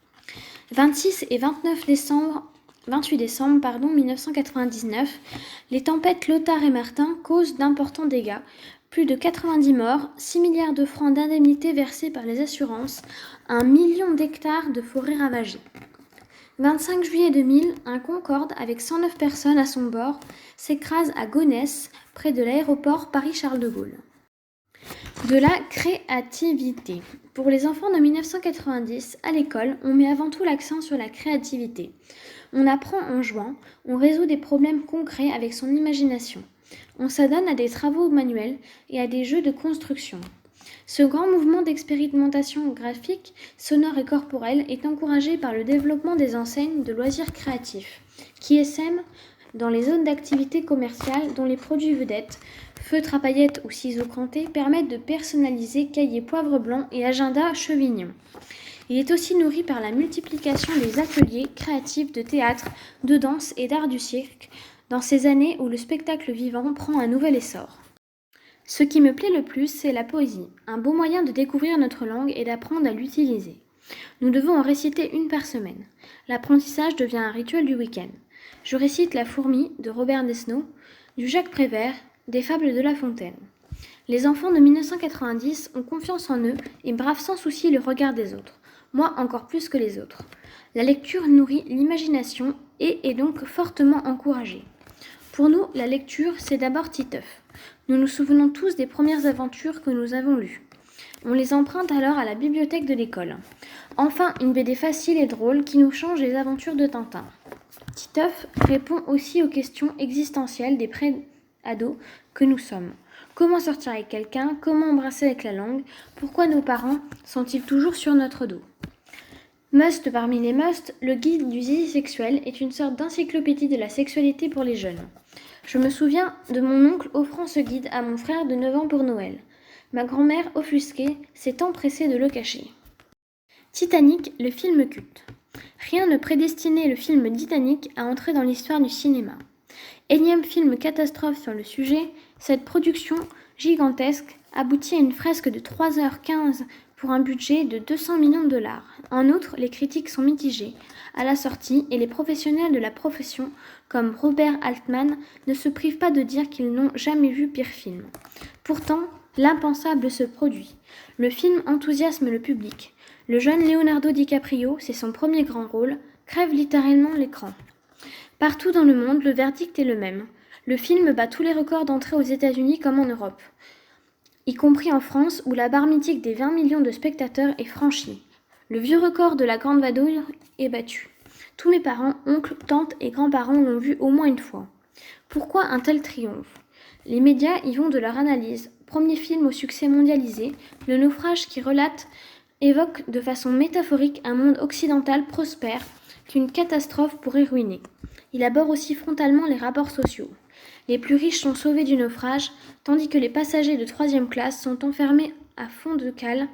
26 et 28 décembre 1999, les tempêtes Lothar et Martin causent d'importants dégâts, plus de 90 morts, 6 milliards de francs d'indemnités versées par les assurances, 1 million d'hectares de forêts ravagées. 25 juillet 2000, un Concorde avec 109 personnes à son bord s'écrase à Gonesse, près de l'aéroport Paris-Charles de Gaulle. De la créativité. Pour les enfants de 1990, à l'école, on met avant tout l'accent sur la créativité. On apprend en jouant, on résout des problèmes concrets avec son imagination. On s'adonne à des travaux manuels et à des jeux de construction. Ce grand mouvement d'expérimentation graphique, sonore et corporelle est encouragé par le développement des enseignes de loisirs créatifs, qui essaiment dans les zones d'activité commerciale dont les produits vedettes, feutres à paillettes ou ciseaux crantés, permettent de personnaliser cahiers poivre blanc et agenda chevignon. Il est aussi nourri par la multiplication des ateliers créatifs de théâtre, de danse et d'art du cirque, dans ces années où le spectacle vivant prend un nouvel essor. Ce qui me plaît le plus, c'est la poésie, un beau moyen de découvrir notre langue et d'apprendre à l'utiliser. Nous devons en réciter une par semaine. L'apprentissage devient un rituel du week-end. Je récite La fourmi de Robert Desnos, du Jacques Prévert, des fables de La Fontaine. Les enfants de 1990 ont confiance en eux et bravent sans souci le regard des autres, moi encore plus que les autres. La lecture nourrit l'imagination et est donc fortement encouragée. Pour nous, la lecture, c'est d'abord Titeuf. Nous nous souvenons tous des premières aventures que nous avons lues. On les emprunte alors à la bibliothèque de l'école. Enfin, une BD facile et drôle qui nous change les aventures de Tintin. Titeuf répond aussi aux questions existentielles des pré-ados que nous sommes. Comment sortir avec quelqu'un? Comment embrasser avec la langue? Pourquoi nos parents sont-ils toujours sur notre dos? Must parmi les must, le guide du zizi sexuel est une sorte d'encyclopédie de la sexualité pour les jeunes. Je me souviens de mon oncle offrant ce guide à mon frère de 9 ans pour Noël. Ma grand-mère, offusquée, s'est empressée de le cacher. Titanic, le film culte. Rien ne prédestinait le film Titanic à entrer dans l'histoire du cinéma. Énième film catastrophe sur le sujet, cette production gigantesque aboutit à une fresque de 3h15 pour un budget de 200 millions de dollars. En outre, les critiques sont mitigées à la sortie et les professionnels de la profession, comme Robert Altman, ne se privent pas de dire qu'ils n'ont jamais vu pire film. Pourtant, l'impensable se produit. Le film enthousiasme le public. Le jeune Leonardo DiCaprio, c'est son premier grand rôle, crève littéralement l'écran. Partout dans le monde, le verdict est le même. Le film bat tous les records d'entrée aux États-Unis comme en Europe, y compris en France où la barre mythique des 20 millions de spectateurs est franchie. Le vieux record de la Grande Vadrouille est battu. Tous mes parents, oncles, tantes et grands-parents l'ont vu au moins une fois. Pourquoi un tel triomphe ? Les médias y vont de leur analyse. Premier film au succès mondialisé, le naufrage qui relate évoque de façon métaphorique un monde occidental prospère qu'une catastrophe pourrait ruiner. Il aborde aussi frontalement les rapports sociaux. Les plus riches sont sauvés du naufrage, tandis que les passagers de 3e classe sont enfermés à fond de cale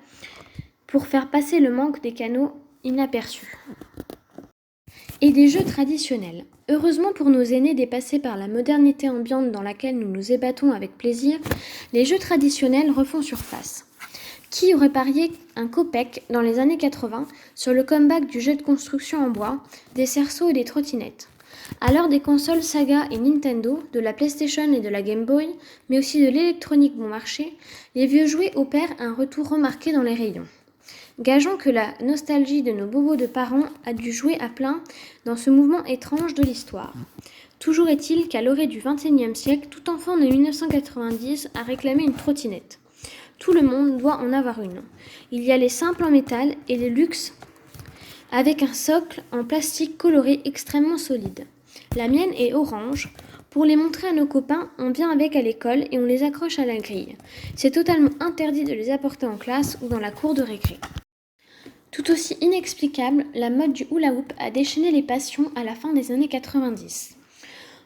pour faire passer le manque des canaux inaperçus. Et des jeux traditionnels. Heureusement pour nos aînés dépassés par la modernité ambiante dans laquelle nous nous ébattons avec plaisir, les jeux traditionnels refont surface. Qui aurait parié un copec dans les années 80 sur le comeback du jeu de construction en bois, des cerceaux et des trottinettes ? À l'heure des consoles Sega et Nintendo, de la PlayStation et de la Game Boy, mais aussi de l'électronique bon marché, les vieux jouets opèrent un retour remarqué dans les rayons. Gageons que la nostalgie de nos bobos de parents a dû jouer à plein dans ce mouvement étrange de l'histoire. Toujours est-il qu'à l'orée du XXIe siècle, tout enfant de 1990 a réclamé une trottinette. Tout le monde doit en avoir une. Il y a les simples en métal et les luxe avec un socle en plastique coloré extrêmement solide. La mienne est orange. Pour les montrer à nos copains, on vient avec à l'école et on les accroche à la grille. C'est totalement interdit de les apporter en classe ou dans la cour de récré. Tout aussi inexplicable, la mode du hula hoop a déchaîné les passions à la fin des années 90.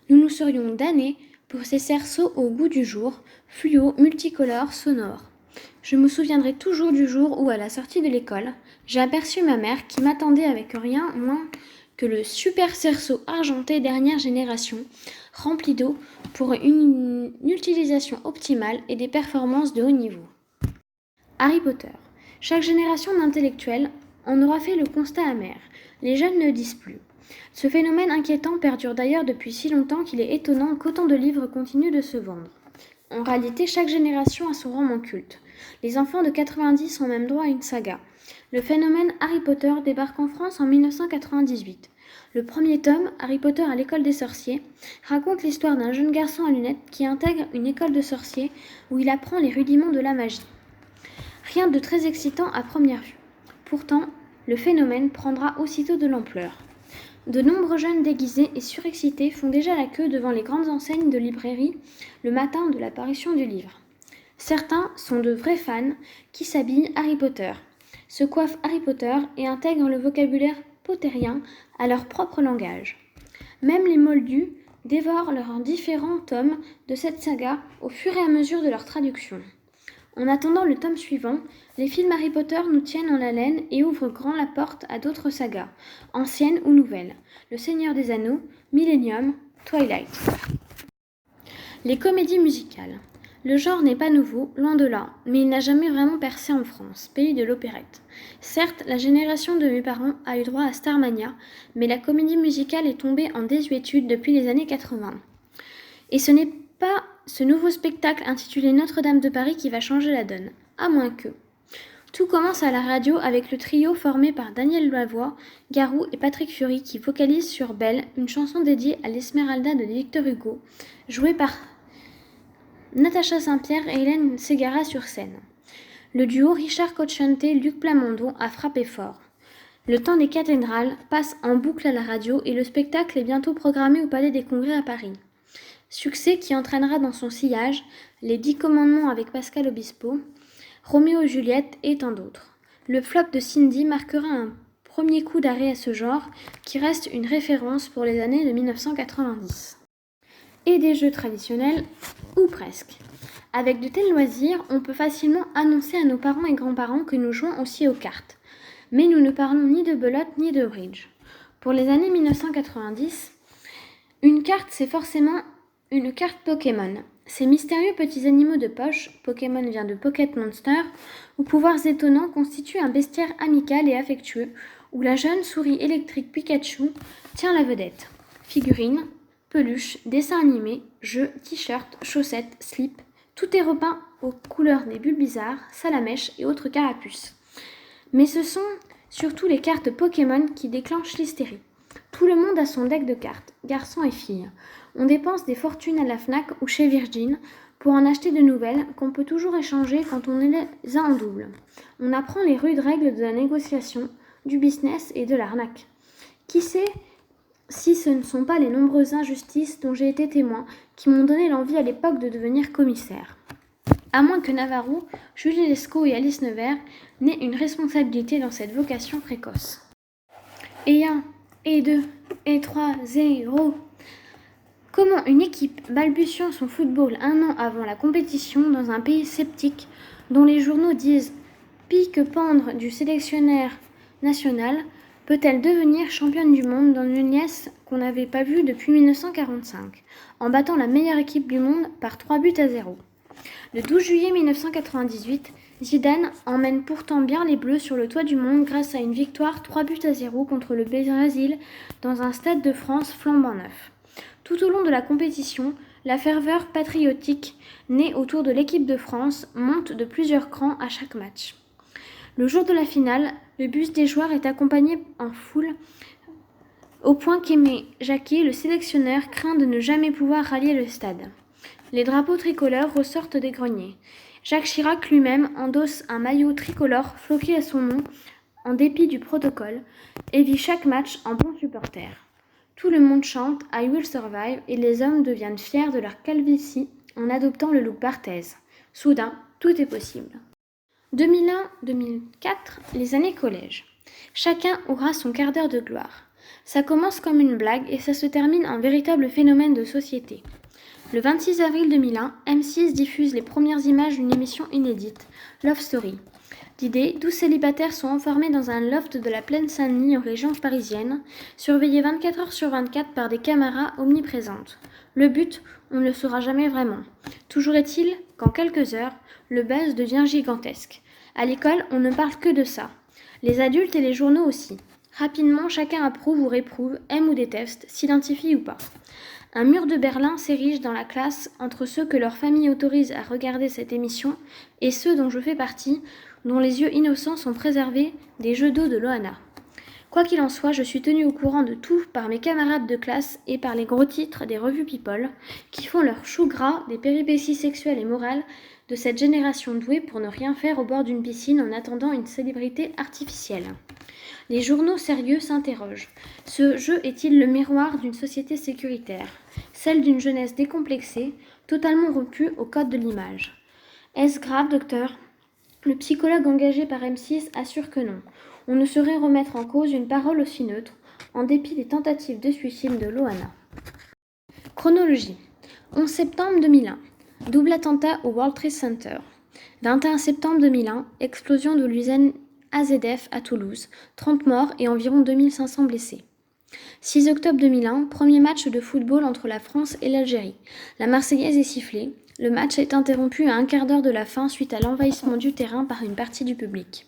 Nous nous serions damnés pour ces cerceaux au goût du jour, fluo, multicolores, sonores. Je me souviendrai toujours du jour où, à la sortie de l'école, j'ai aperçu ma mère qui m'attendait avec rien moins que le super cerceau argenté dernière génération, rempli d'eau pour une utilisation optimale et des performances de haut niveau. Harry Potter. Chaque génération d'intellectuels en aura fait le constat amer. Les jeunes ne disent plus. Ce phénomène inquiétant perdure d'ailleurs depuis si longtemps qu'il est étonnant qu'autant de livres continuent de se vendre. En réalité, chaque génération a son roman culte. Les enfants de 90 ont même droit à une saga. Le phénomène Harry Potter débarque en France en 1998. Le premier tome, Harry Potter à l'école des sorciers, raconte l'histoire d'un jeune garçon à lunettes qui intègre une école de sorciers où il apprend les rudiments de la magie. Rien de très excitant à première vue. Pourtant, le phénomène prendra aussitôt de l'ampleur. De nombreux jeunes déguisés et surexcités font déjà la queue devant les grandes enseignes de librairie le matin de l'apparition du livre. Certains sont de vrais fans qui s'habillent Harry Potter, se coiffent Harry Potter et intègrent le vocabulaire pottérien à leur propre langage. Même les moldus dévorent leurs différents tomes de cette saga au fur et à mesure de leur traduction. En attendant le tome suivant, les films Harry Potter nous tiennent en haleine et ouvrent grand la porte à d'autres sagas, anciennes ou nouvelles. Le Seigneur des Anneaux, Millennium, Twilight. Les comédies musicales. Le genre n'est pas nouveau, loin de là, mais il n'a jamais vraiment percé en France, pays de l'opérette. Certes, la génération de mes parents a eu droit à Starmania, mais la comédie musicale est tombée en désuétude depuis les années 80. Et ce n'est pas ce nouveau spectacle intitulé Notre-Dame de Paris qui va changer la donne, à moins que. Tout commence à la radio avec le trio formé par Daniel Lavoie, Garou et Patrick Fury qui vocalise sur Belle, une chanson dédiée à l'Esmeralda de Victor Hugo, jouée par Natacha Saint-Pierre et Hélène Ségara sur scène. Le duo Richard Cocciante-Luc Plamondon a frappé fort. Le temps des cathédrales passe en boucle à la radio et le spectacle est bientôt programmé au Palais des Congrès à Paris. Succès qui entraînera dans son sillage les 10 commandements avec Pascal Obispo, Roméo et Juliette et tant d'autres. Le flop de Cindy marquera un premier coup d'arrêt à ce genre qui reste une référence pour les années de 1990. Et des jeux traditionnels, ou presque. Avec de tels loisirs, on peut facilement annoncer à nos parents et grands-parents que nous jouons aussi aux cartes. Mais nous ne parlons ni de belote ni de bridge. Pour les années 1990, une carte c'est forcément Une carte Pokémon. Ces mystérieux petits animaux de poche, Pokémon vient de Pocket Monster, aux pouvoirs étonnants constituent un bestiaire amical et affectueux, où la jeune souris électrique Pikachu tient la vedette. Figurines, peluches, dessins animés, jeux, t-shirts, chaussettes, slips, tout est repeint aux couleurs des Bulbizarre, Salamèche et autres carapuces. Mais ce sont surtout les cartes Pokémon qui déclenchent l'hystérie. Tout le monde a son deck de cartes, garçons et filles. On dépense des fortunes à la Fnac ou chez Virgin pour en acheter de nouvelles qu'on peut toujours échanger quand on les a en double. On apprend les rudes règles de la négociation, du business et de l'arnaque. Qui sait si ce ne sont pas les nombreuses injustices dont j'ai été témoin qui m'ont donné l'envie à l'époque de devenir commissaire. À moins que Navarro, Julie Lescaut et Alice Nevers n'aient une responsabilité dans cette vocation précoce. Et 1, et 2, et 3, 0. Comment une équipe balbutiant son football un an avant la compétition dans un pays sceptique dont les journaux disent « pique-pendre du sélectionneur national » peut-elle devenir championne du monde dans une liesse qu'on n'avait pas vue depuis 1945, en battant la meilleure équipe du monde par 3-0. Le 12 juillet 1998, Zidane emmène pourtant bien les Bleus sur le toit du monde grâce à une victoire 3-0 contre le Brésil dans un stade de France flambant neuf. Tout au long de la compétition, la ferveur patriotique née autour de l'équipe de France monte de plusieurs crans à chaque match. Le jour de la finale, le bus des joueurs est accompagné en foule au point qu'Aimé Jacquet, le sélectionneur, craint de ne jamais pouvoir rallier le stade. Les drapeaux tricolores ressortent des greniers. Jacques Chirac lui-même endosse un maillot tricolore floqué à son nom en dépit du protocole et vit chaque match en bon supporter. Tout le monde chante « I will survive » et les hommes deviennent fiers de leur calvitie en adoptant le look Barthez. Soudain, tout est possible. 2001-2004, les années collège. Chacun aura son quart d'heure de gloire. Ça commence comme une blague et ça se termine en véritable phénomène de société. Le 26 avril 2001, M6 diffuse les premières images d'une émission inédite, Love Story. L'idée, 12 célibataires sont enfermés dans un loft de la plaine Saint-Denis en région parisienne, surveillés 24 heures sur 24 par des caméras omniprésentes. Le but, on ne le saura jamais vraiment. Toujours est-il qu'en quelques heures, le buzz devient gigantesque. À l'école, on ne parle que de ça. Les adultes et les journaux aussi. Rapidement, chacun approuve ou réprouve, aime ou déteste, s'identifie ou pas. Un mur de Berlin s'érige dans la classe entre ceux que leur famille autorise à regarder cette émission et ceux dont je fais partie, dont les yeux innocents sont préservés des jeux d'eau de Loana. Quoi qu'il en soit, je suis tenue au courant de tout par mes camarades de classe et par les gros titres des revues People, qui font leur chou gras des péripéties sexuelles et morales de cette génération douée pour ne rien faire au bord d'une piscine en attendant une célébrité artificielle. Les journaux sérieux s'interrogent. Ce jeu est-il le miroir d'une société sécuritaire, celle d'une jeunesse décomplexée, totalement rompue au code de l'image? Est-ce grave, docteur? Le psychologue engagé par M6 assure que non. On ne saurait remettre en cause une parole aussi neutre, en dépit des tentatives de suicide de Loana. Chronologie. 11 septembre 2001. Double attentat au World Trade Center. 21 septembre 2001. Explosion de l'usine AZF à Toulouse. 30 morts et environ 2500 blessés. 6 octobre 2001. Premier match de football entre la France et l'Algérie. La Marseillaise est sifflée. Le match est interrompu à un quart d'heure de la fin suite à l'envahissement du terrain par une partie du public.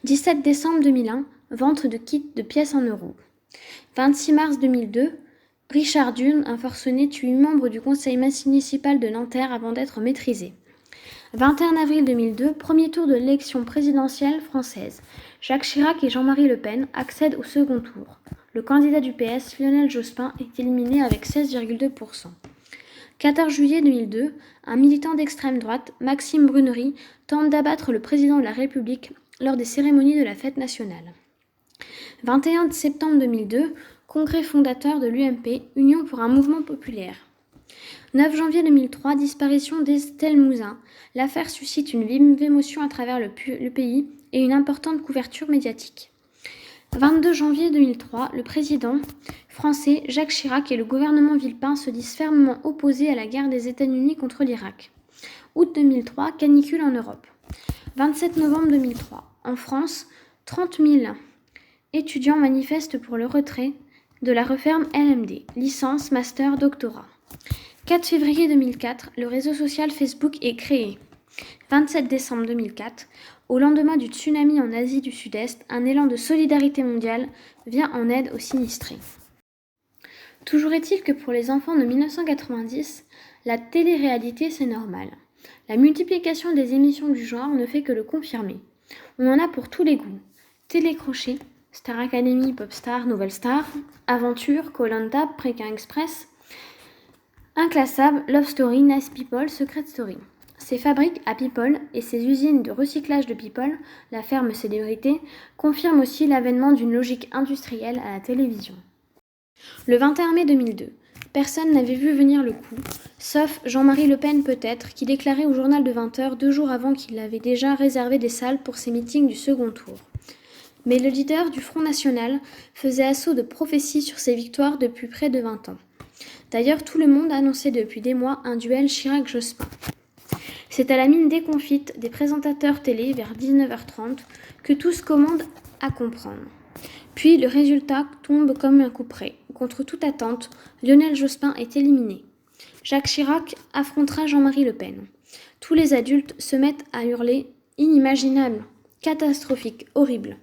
17 décembre 2001, vente de kits de pièces en euros. 26 mars 2002, Richard Dune, un forcené, tue 8 membres du conseil municipal de Nanterre avant d'être maîtrisé. 21 avril 2002, premier tour de l'élection présidentielle française. Jacques Chirac et Jean-Marie Le Pen accèdent au second tour. Le candidat du PS, Lionel Jospin, est éliminé avec 16,2%. 14 juillet 2002, un militant d'extrême droite, Maxime Brunery, tente d'abattre le président de la République lors des cérémonies de la fête nationale. 21 septembre 2002, congrès fondateur de l'UMP, Union pour un mouvement populaire. 9 janvier 2003, disparition d'Estelle Mouzin. L'affaire suscite une vive émotion à travers le pays et une importante couverture médiatique. 22 janvier 2003, le président français Jacques Chirac et le gouvernement Villepin se disent fermement opposés à la guerre des États-Unis contre l'Irak. Août 2003, canicule en Europe. 27 novembre 2003, en France, 30 000 étudiants manifestent pour le retrait de la réforme LMD, licence, master, doctorat. 4 février 2004, le réseau social Facebook est créé. 27 décembre 2004, au lendemain du tsunami en Asie du Sud-Est, un élan de solidarité mondiale vient en aide aux sinistrés. Toujours est-il que pour les enfants de 1990, la télé-réalité c'est normal. La multiplication des émissions du genre ne fait que le confirmer. On en a pour tous les goûts. Télécrochet, Star Academy, Popstar, Nouvelle Star, Aventure, Koh-Lanta, Pékin Express, Inclassable, Love Story, Nice People, Secret Story. Ses fabriques à People et ses usines de recyclage de People, la ferme célébrité, confirment aussi l'avènement d'une logique industrielle à la télévision. Le 21 mai 2002, personne n'avait vu venir le coup, sauf Jean-Marie Le Pen peut-être, qui déclarait au journal de 20h 2 jours avant qu'il avait déjà réservé des salles pour ses meetings du second tour. Mais le leader du Front National faisait assaut de prophéties sur ses victoires depuis près de 20 ans. D'ailleurs, tout le monde annonçait depuis des mois un duel Chirac-Jospin. C'est à la mine déconfite des présentateurs télé vers 19h30 que tous commandent à comprendre. Puis le résultat tombe comme un coup près. Contre toute attente, Lionel Jospin est éliminé. Jacques Chirac affrontera Jean-Marie Le Pen. Tous les adultes se mettent à hurler « inimaginable »,« catastrophique »,« horrible ».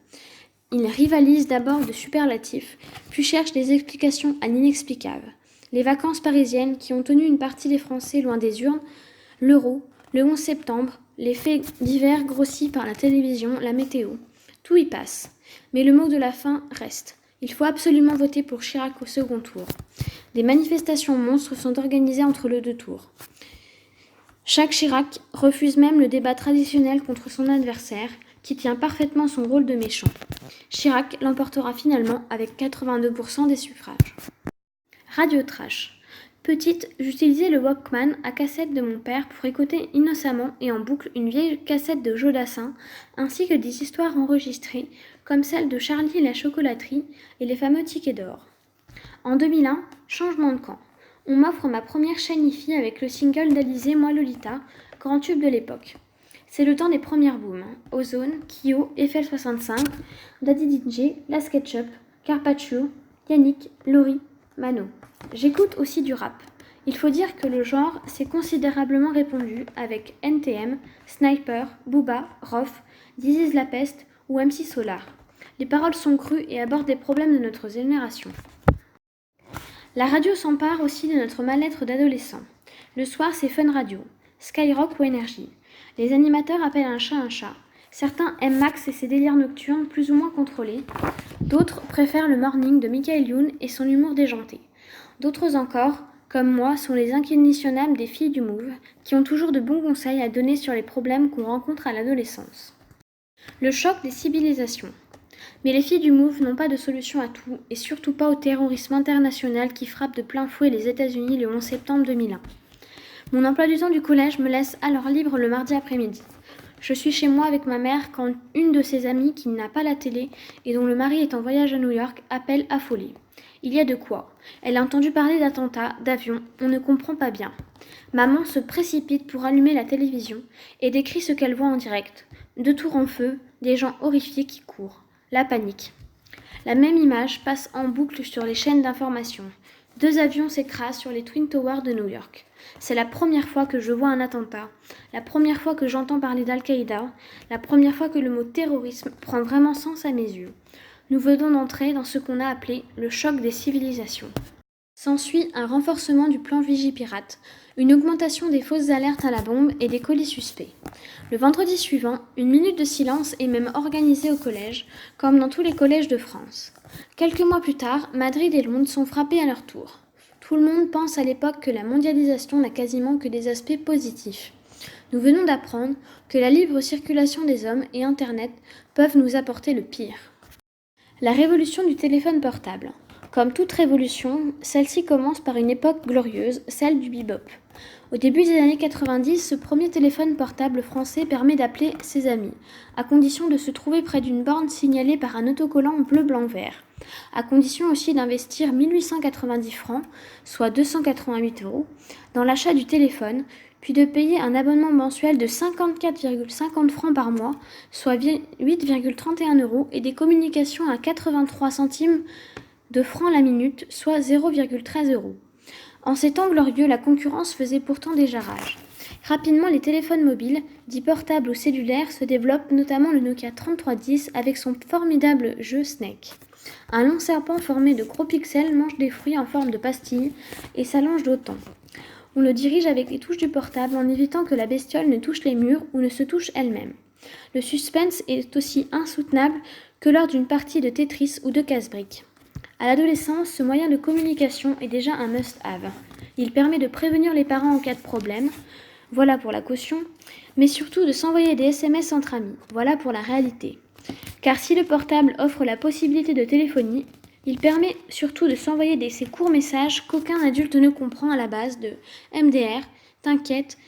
Ils rivalisent d'abord de superlatifs, puis cherchent des explications à l'inexplicable. Les vacances parisiennes qui ont tenu une partie des Français loin des urnes, l'euro, le 11 septembre, les faits divers grossis par la télévision, la météo, tout y passe. Mais le mot de la fin reste. Il faut absolument voter pour Chirac au second tour. Des manifestations monstres sont organisées entre les deux tours. Jacques Chirac refuse même le débat traditionnel contre son adversaire, qui tient parfaitement son rôle de méchant. Chirac l'emportera finalement avec 82% des suffrages. Radio Trash. Petite, j'utilisais le Walkman à cassette de mon père pour écouter innocemment et en boucle une vieille cassette de Jodassin, ainsi que des histoires enregistrées, comme celle de Charlie et la chocolaterie et les fameux tickets d'or. En 2001, changement de camp. On m'offre ma première chaîne hi-fi avec le single d'Alizé, Moi Lolita, grand tube de l'époque. C'est le temps des premières booms. Ozone, Kyo, Eiffel 65, Daddy DJ, La SketchUp, Carpaccio, Yannick, Laurie, Mano. J'écoute aussi du rap. Il faut dire que le genre s'est considérablement répandu avec NTM, Sniper, Booba, Rof, This Is La Peste ou MC Solar. Les paroles sont crues et abordent des problèmes de notre génération. La radio s'empare aussi de notre mal-être d'adolescent. Le soir, c'est Fun Radio, Skyrock ou Énergie. Les animateurs appellent un chat un chat. Certains aiment Max et ses délires nocturnes plus ou moins contrôlés. D'autres préfèrent le morning de Michael Youn et son humour déjanté. D'autres encore, comme moi, sont les inconditionnels des filles du Move, qui ont toujours de bons conseils à donner sur les problèmes qu'on rencontre à l'adolescence. Le choc des civilisations. Mais les filles du Move n'ont pas de solution à tout, et surtout pas au terrorisme international qui frappe de plein fouet les États-Unis le 11 septembre 2001. Mon emploi du temps du collège me laisse alors libre le mardi après-midi. Je suis chez moi avec ma mère quand une de ses amies qui n'a pas la télé et dont le mari est en voyage à New York appelle affolée. Il y a de quoi. Elle a entendu parler d'attentats, d'avions, on ne comprend pas bien. Maman se précipite pour allumer la télévision et décrit ce qu'elle voit en direct. Deux tours en feu, des gens horrifiés qui courent. La panique. La même image passe en boucle sur les chaînes d'information. 2 avions s'écrasent sur les Twin Towers de New York. C'est la première fois que je vois un attentat, la première fois que j'entends parler d'Al-Qaïda, la première fois que le mot terrorisme prend vraiment sens à mes yeux. Nous venons d'entrer dans ce qu'on a appelé le choc des civilisations. S'ensuit un renforcement du plan Vigipirate, une augmentation des fausses alertes à la bombe et des colis suspects. Le vendredi suivant, une minute de silence est même organisée au collège, comme dans tous les collèges de France. Quelques mois plus tard, Madrid et Londres sont frappés à leur tour. Tout le monde pense à l'époque que la mondialisation n'a quasiment que des aspects positifs. Nous venons d'apprendre que la libre circulation des hommes et Internet peuvent nous apporter le pire. La révolution du téléphone portable. Comme toute révolution, celle-ci commence par une époque glorieuse, celle du bebop. Au début des années 90, ce premier téléphone portable français permet d'appeler ses amis, à condition de se trouver près d'une borne signalée par un autocollant bleu-blanc-vert, à condition aussi d'investir 1890 francs, soit 288 €, dans l'achat du téléphone, puis de payer un abonnement mensuel de 54,50 francs par mois, soit 8,31 € et des communications à 83 centimes de francs la minute, soit 0,13 €. En ces temps glorieux, la concurrence faisait pourtant déjà rage. Rapidement, les téléphones mobiles, dits portables ou cellulaires, se développent, notamment le Nokia 3310 avec son formidable jeu Snake. Un long serpent formé de gros pixels mange des fruits en forme de pastilles et s'allonge d'autant. On le dirige avec les touches du portable en évitant que la bestiole ne touche les murs ou ne se touche elle-même. Le suspense est aussi insoutenable que lors d'une partie de Tetris ou de casse-briques. À l'adolescence, ce moyen de communication est déjà un must-have. Il permet de prévenir les parents en cas de problème, voilà pour la caution, mais surtout de s'envoyer des SMS entre amis, voilà pour la réalité. Car si le portable offre la possibilité de téléphonie, il permet surtout de s'envoyer ces courts messages qu'aucun adulte ne comprend à la base de MDR, t'inquiète,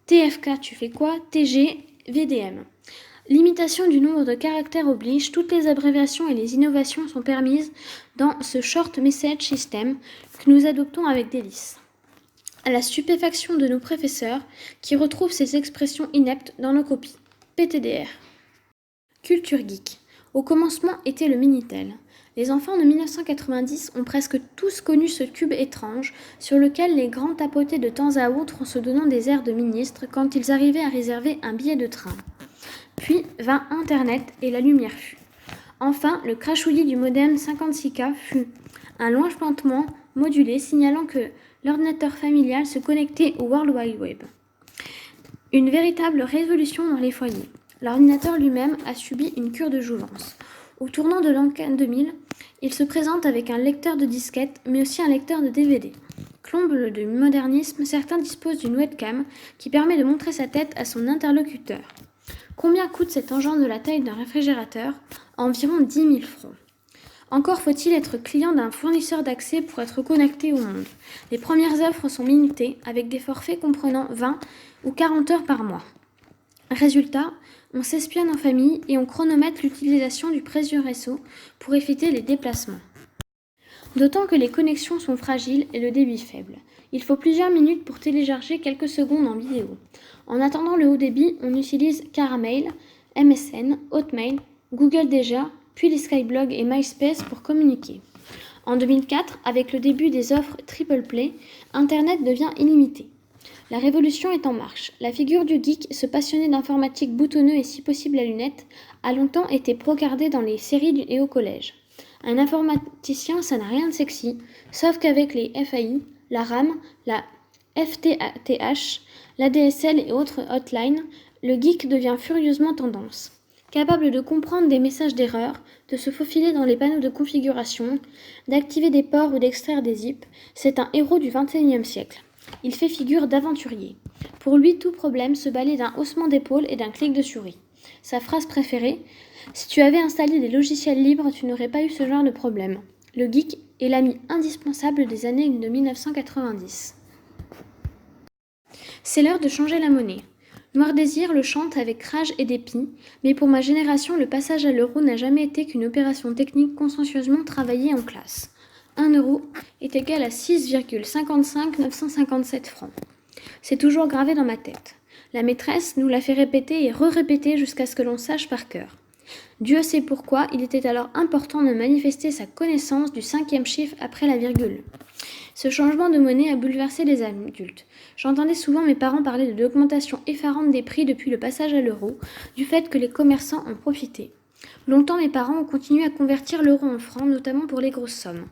TFK tu fais quoi, TG, VDM. L'imitation du nombre de caractères oblige, toutes les abréviations et les innovations sont permises dans ce Short Message System que nous adoptons avec délice. À la stupéfaction de nos professeurs qui retrouvent ces expressions ineptes dans nos copies. PTDR. Culture geek. Au commencement était le Minitel. Les enfants de 1990 ont presque tous connu ce cube étrange sur lequel les grands tapotaient de temps à autre en se donnant des airs de ministres quand ils arrivaient à réserver un billet de train. Puis vint Internet et la lumière fut. Enfin, le crachouillis du modem 56K fut un long plantement modulé signalant que l'ordinateur familial se connectait au World Wide Web. Une véritable révolution dans les foyers. L'ordinateur lui-même a subi une cure de jouvence. Au tournant de l'an 2000, il se présente avec un lecteur de disquette, mais aussi un lecteur de DVD. Comble de modernisme, certains disposent d'une webcam qui permet de montrer sa tête à son interlocuteur. Combien coûte cet engin de la taille d'un réfrigérateur ? Environ 10 000 francs. Encore faut-il être client d'un fournisseur d'accès pour être connecté au monde. Les premières offres sont limitées, avec des forfaits comprenant 20 ou 40 heures par mois. Résultat, on s'espionne en famille et on chronomètre l'utilisation du précieux réseau pour éviter les déplacements. D'autant que les connexions sont fragiles et le débit faible. Il faut plusieurs minutes pour télécharger quelques secondes en vidéo. En attendant le haut débit, on utilise Caramel, MSN, Hotmail, Google déjà, puis les Skyblog et MySpace pour communiquer. En 2004, avec le début des offres Triple Play, Internet devient illimité. La révolution est en marche. La figure du geek, ce passionné d'informatique boutonneux et si possible à lunettes, a longtemps été procardée dans les séries et au collège. Un informaticien, ça n'a rien de sexy, sauf qu'avec les FAI, la RAM, la FTTH, la DSL et autres hotlines, le geek devient furieusement tendance. Capable de comprendre des messages d'erreur, de se faufiler dans les panneaux de configuration, d'activer des ports ou d'extraire des zips, c'est un héros du XXIe siècle. Il fait figure d'aventurier. Pour lui, tout problème se balaye d'un haussement d'épaule et d'un clic de souris. Sa phrase préférée : si tu avais installé des logiciels libres, tu n'aurais pas eu ce genre de problème. Le geek est l'ami indispensable des années de 1990. C'est l'heure de changer la monnaie. Noir Désir le chante avec rage et dépit, mais pour ma génération, le passage à l'euro n'a jamais été qu'une opération technique consciencieusement travaillée en classe. 1 euro est égal à 6,55 957 francs. C'est toujours gravé dans ma tête. La maîtresse nous l'a fait répéter et re-répéter jusqu'à ce que l'on sache par cœur. Dieu sait pourquoi, il était alors important de manifester sa connaissance du 5e chiffre après la virgule. Ce changement de monnaie a bouleversé les adultes. J'entendais souvent mes parents parler de l'augmentation effarante des prix depuis le passage à l'euro, du fait que les commerçants en profitaient. Longtemps, mes parents ont continué à convertir l'euro en francs, notamment pour les grosses sommes.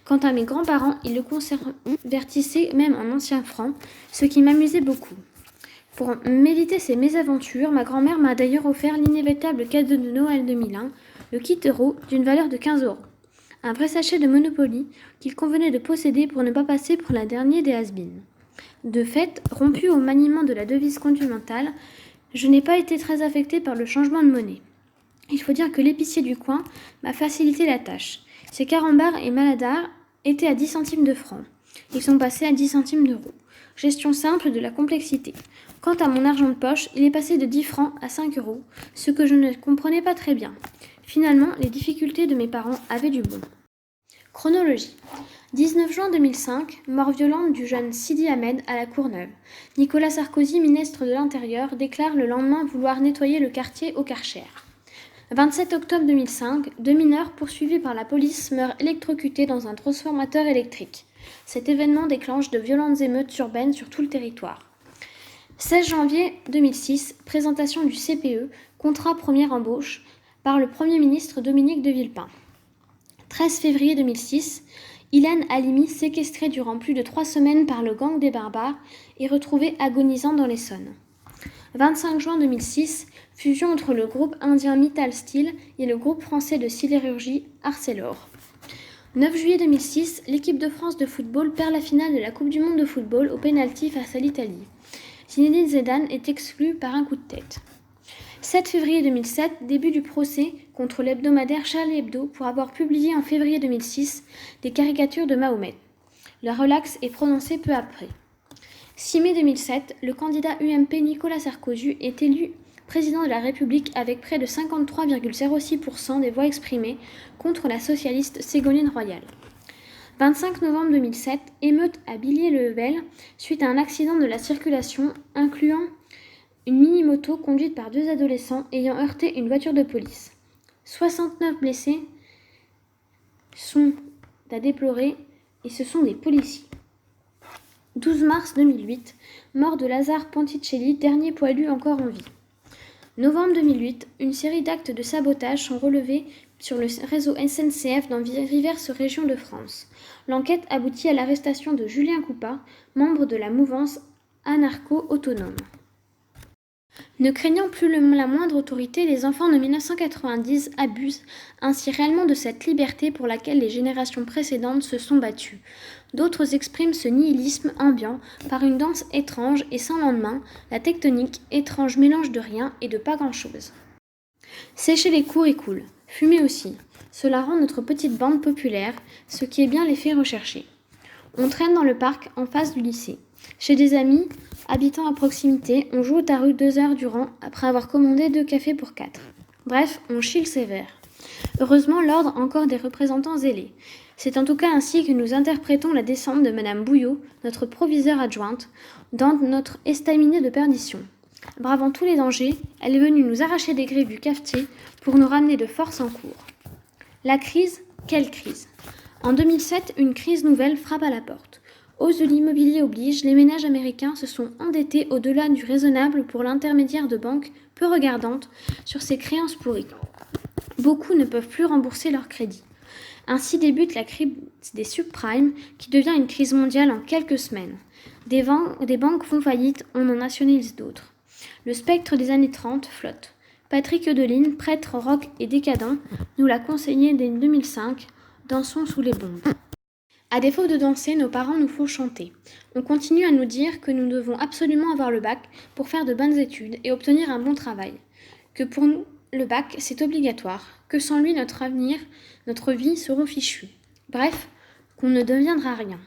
Quant à mes grands-parents, ils le convertissaient même en anciens francs, ce qui m'amusait beaucoup. Pour m'éviter ces mésaventures, ma grand-mère m'a d'ailleurs offert l'inévitable cadeau de Noël 2001, le kit euro d'une valeur de 15 euros. Un vrai sachet de Monopoly qu'il convenait de posséder pour ne pas passer pour la dernière des has-beens. De fait, rompu au maniement de la devise continentale, je n'ai pas été très affectée par le changement de monnaie. Il faut dire que l'épicier du coin m'a facilité la tâche. Ces carambars et maladars étaient à 10 centimes de francs. Ils sont passés à 10 centimes d'euros. Gestion simple de la complexité. Quant à mon argent de poche, il est passé de 10 francs à 5 euros, ce que je ne comprenais pas très bien. Finalement, les difficultés de mes parents avaient du bon. Chronologie. 19 juin 2005, mort violente du jeune Sidi Ahmed à la Courneuve. Nicolas Sarkozy, ministre de l'Intérieur, déclare le lendemain vouloir nettoyer le quartier au Karcher. 27 octobre 2005, 2 mineurs poursuivis par la police meurent électrocutés dans un transformateur électrique. Cet événement déclenche de violentes émeutes urbaines sur tout le territoire. 16 janvier 2006, présentation du CPE, contrat première embauche, par le Premier ministre Dominique de Villepin. 13 février 2006, Ilan Halimi, séquestré durant plus de 3 semaines par le gang des barbares, est retrouvé agonisant dans l'Essonne. 25 juin 2006, fusion entre le groupe indien Mittal Steel et le groupe français de sidérurgie Arcelor. 9 juillet 2006, l'équipe de France de football perd la finale de la Coupe du monde de football au pénalty face à l'Italie. Zinedine Zidane est exclu par un coup de tête. 7 février 2007, début du procès contre l'hebdomadaire Charlie Hebdo pour avoir publié en février 2006 des caricatures de Mahomet. Le relax est prononcé peu après. 6 mai 2007, le candidat UMP Nicolas Sarkozy est élu président de la République avec près de 53,06% des voix exprimées contre la socialiste Ségolène Royal. 25 novembre 2007, émeute à Villiers-le-Bel suite à un accident de la circulation incluant une mini-moto conduite par 2 adolescents ayant heurté une voiture de police. 69 blessés sont à déplorer et ce sont des policiers. 12 mars 2008, mort de Lazare Ponticelli, dernier poilu encore en vie. Novembre 2008, une série d'actes de sabotage sont relevés sur le réseau SNCF dans diverses régions de France. L'enquête aboutit à l'arrestation de Julien Coupat, membre de la mouvance anarcho-autonome. Ne craignant plus la moindre autorité, les enfants de 1990 abusent ainsi réellement de cette liberté pour laquelle les générations précédentes se sont battues. D'autres expriment ce nihilisme ambiant par une danse étrange et sans lendemain, la tectonique, étrange mélange de rien et de pas grand-chose. Sécher les cours est cool, fumer aussi. Cela rend notre petite bande populaire, ce qui est bien l'effet recherché. On traîne dans le parc en face du lycée. Chez des amis, habitant à proximité, on joue au tarot 2 heures durant après avoir commandé 2 cafés pour 4. Bref, on chille sévère. Heureusement, l'ordre a encore des représentants zélés. C'est en tout cas ainsi que nous interprétons la descente de Madame Bouillot, notre proviseure adjointe, dans notre estaminet de perdition. Bravant tous les dangers, elle est venue nous arracher des griffes du cafetier pour nous ramener de force en cours. La crise, quelle crise ? En 2007, une crise nouvelle frappe à la porte. Hausse de l'immobilier oblige, les ménages américains se sont endettés au-delà du raisonnable pour l'intermédiaire de banques peu regardantes sur ces créances pourries. Beaucoup ne peuvent plus rembourser leurs crédits. Ainsi débute la crise des subprimes qui devient une crise mondiale en quelques semaines. Des banques font faillite, on en nationalise d'autres. Le spectre des années 30 flotte. Patrick Eudeline, prêtre rock et décadent, nous l'a conseillé dès 2005, dansons sous les bombes. À défaut de danser, nos parents nous font chanter. On continue à nous dire que nous devons absolument avoir le bac pour faire de bonnes études et obtenir un bon travail. Que pour nous, le bac, c'est obligatoire, que sans lui, notre avenir, notre vie seront fichues. Bref, qu'on ne deviendra rien.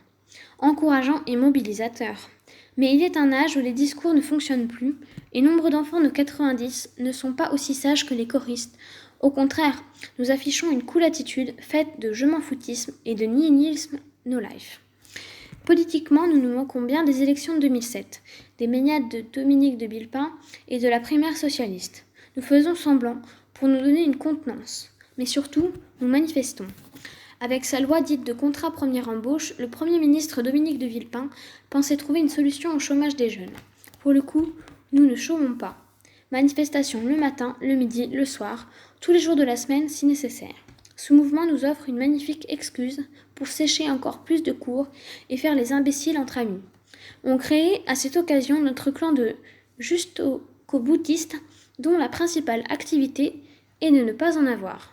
Encourageant et mobilisateur. Mais il est un âge où les discours ne fonctionnent plus et nombre d'enfants de 90 ne sont pas aussi sages que les choristes. Au contraire, nous affichons une cool attitude faite de je m'en foutisme et de nihilisme no life. Politiquement, nous nous moquons bien des élections de 2007, des méniades de Dominique de Villepin et de la primaire socialiste. Nous faisons semblant pour nous donner une contenance. Mais surtout, nous manifestons. Avec sa loi dite de contrat première embauche, le Premier ministre Dominique de Villepin pensait trouver une solution au chômage des jeunes. Pour le coup, nous ne chômons pas. Manifestation le matin, le midi, le soir, tous les jours de la semaine si nécessaire. Ce mouvement nous offre une magnifique excuse pour sécher encore plus de cours et faire les imbéciles entre amis. On crée à cette occasion notre clan de jusqu'au-boutistes dont la principale activité est de ne pas en avoir.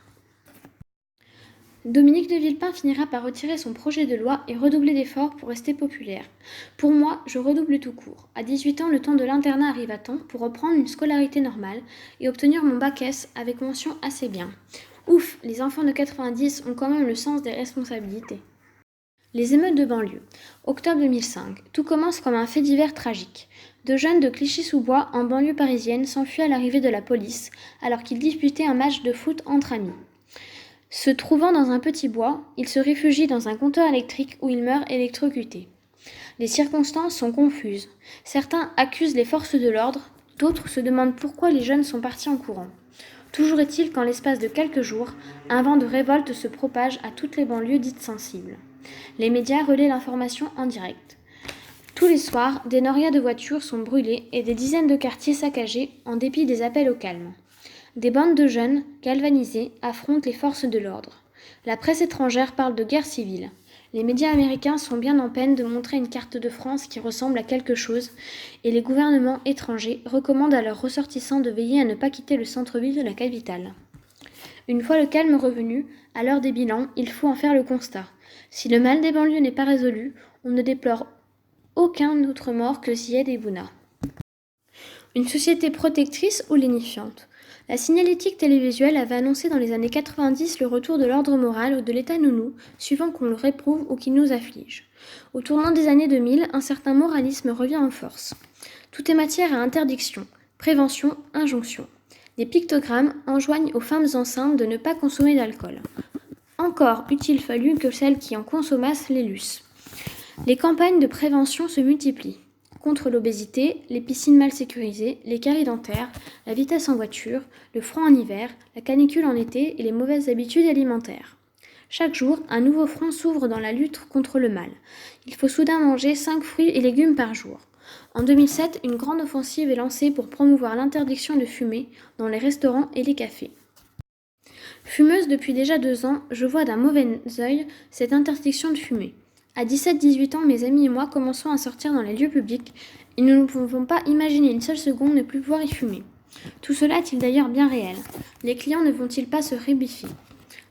Dominique de Villepin finira par retirer son projet de loi et redoubler d'efforts pour rester populaire. Pour moi, je redouble tout court. À 18 ans, le temps de l'internat arrive à temps pour reprendre une scolarité normale et obtenir mon bac S avec mention assez bien. Ouf, les enfants de 90 ont quand même le sens des responsabilités. Les émeutes de banlieue. Octobre 2005. Tout commence comme un fait divers tragique. 2 jeunes de Clichy-sous-Bois, en banlieue parisienne, s'enfuient à l'arrivée de la police alors qu'ils disputaient un match de foot entre amis. Se trouvant dans un petit bois, ils se réfugient dans un compteur électrique où ils meurent électrocutés. Les circonstances sont confuses. Certains accusent les forces de l'ordre, d'autres se demandent pourquoi les jeunes sont partis en courant. Toujours est-il qu'en l'espace de quelques jours, un vent de révolte se propage à toutes les banlieues dites sensibles. Les médias relaient l'information en direct. Tous les soirs, des norias de voitures sont brûlées et des dizaines de quartiers saccagés en dépit des appels au calme. Des bandes de jeunes, galvanisés, affrontent les forces de l'ordre. La presse étrangère parle de guerre civile. Les médias américains sont bien en peine de montrer une carte de France qui ressemble à quelque chose, et les gouvernements étrangers recommandent à leurs ressortissants de veiller à ne pas quitter le centre-ville de la capitale. Une fois le calme revenu, à l'heure des bilans, il faut en faire le constat. Si le mal des banlieues n'est pas résolu, on ne déplore aucun autre mort que Zied et Bouna. Une société protectrice ou lénifiante? La signalétique télévisuelle avait annoncé dans les années 90 le retour de l'ordre moral ou de l'état nounou, suivant qu'on le réprouve ou qu'il nous afflige. Au tournant des années 2000, un certain moralisme revient en force. Tout est matière à interdiction, prévention, injonction. Des pictogrammes enjoignent aux femmes enceintes de ne pas consommer d'alcool. Encore eût-il fallu que celles qui en consommassent les lussent. Les campagnes de prévention se multiplient. Contre l'obésité, les piscines mal sécurisées, les caries dentaires, la vitesse en voiture, le froid en hiver, la canicule en été et les mauvaises habitudes alimentaires. Chaque jour, un nouveau front s'ouvre dans la lutte contre le mal. Il faut soudain manger 5 fruits et légumes par jour. En 2007, une grande offensive est lancée pour promouvoir l'interdiction de fumer dans les restaurants et les cafés. Fumeuse depuis déjà 2 ans, je vois d'un mauvais œil cette interdiction de fumer. À 17-18 ans, mes amis et moi commençons à sortir dans les lieux publics et nous ne pouvons pas imaginer une seule seconde ne plus pouvoir y fumer. Tout cela est-il d'ailleurs bien réel? Les clients ne vont-ils pas se rébiffer?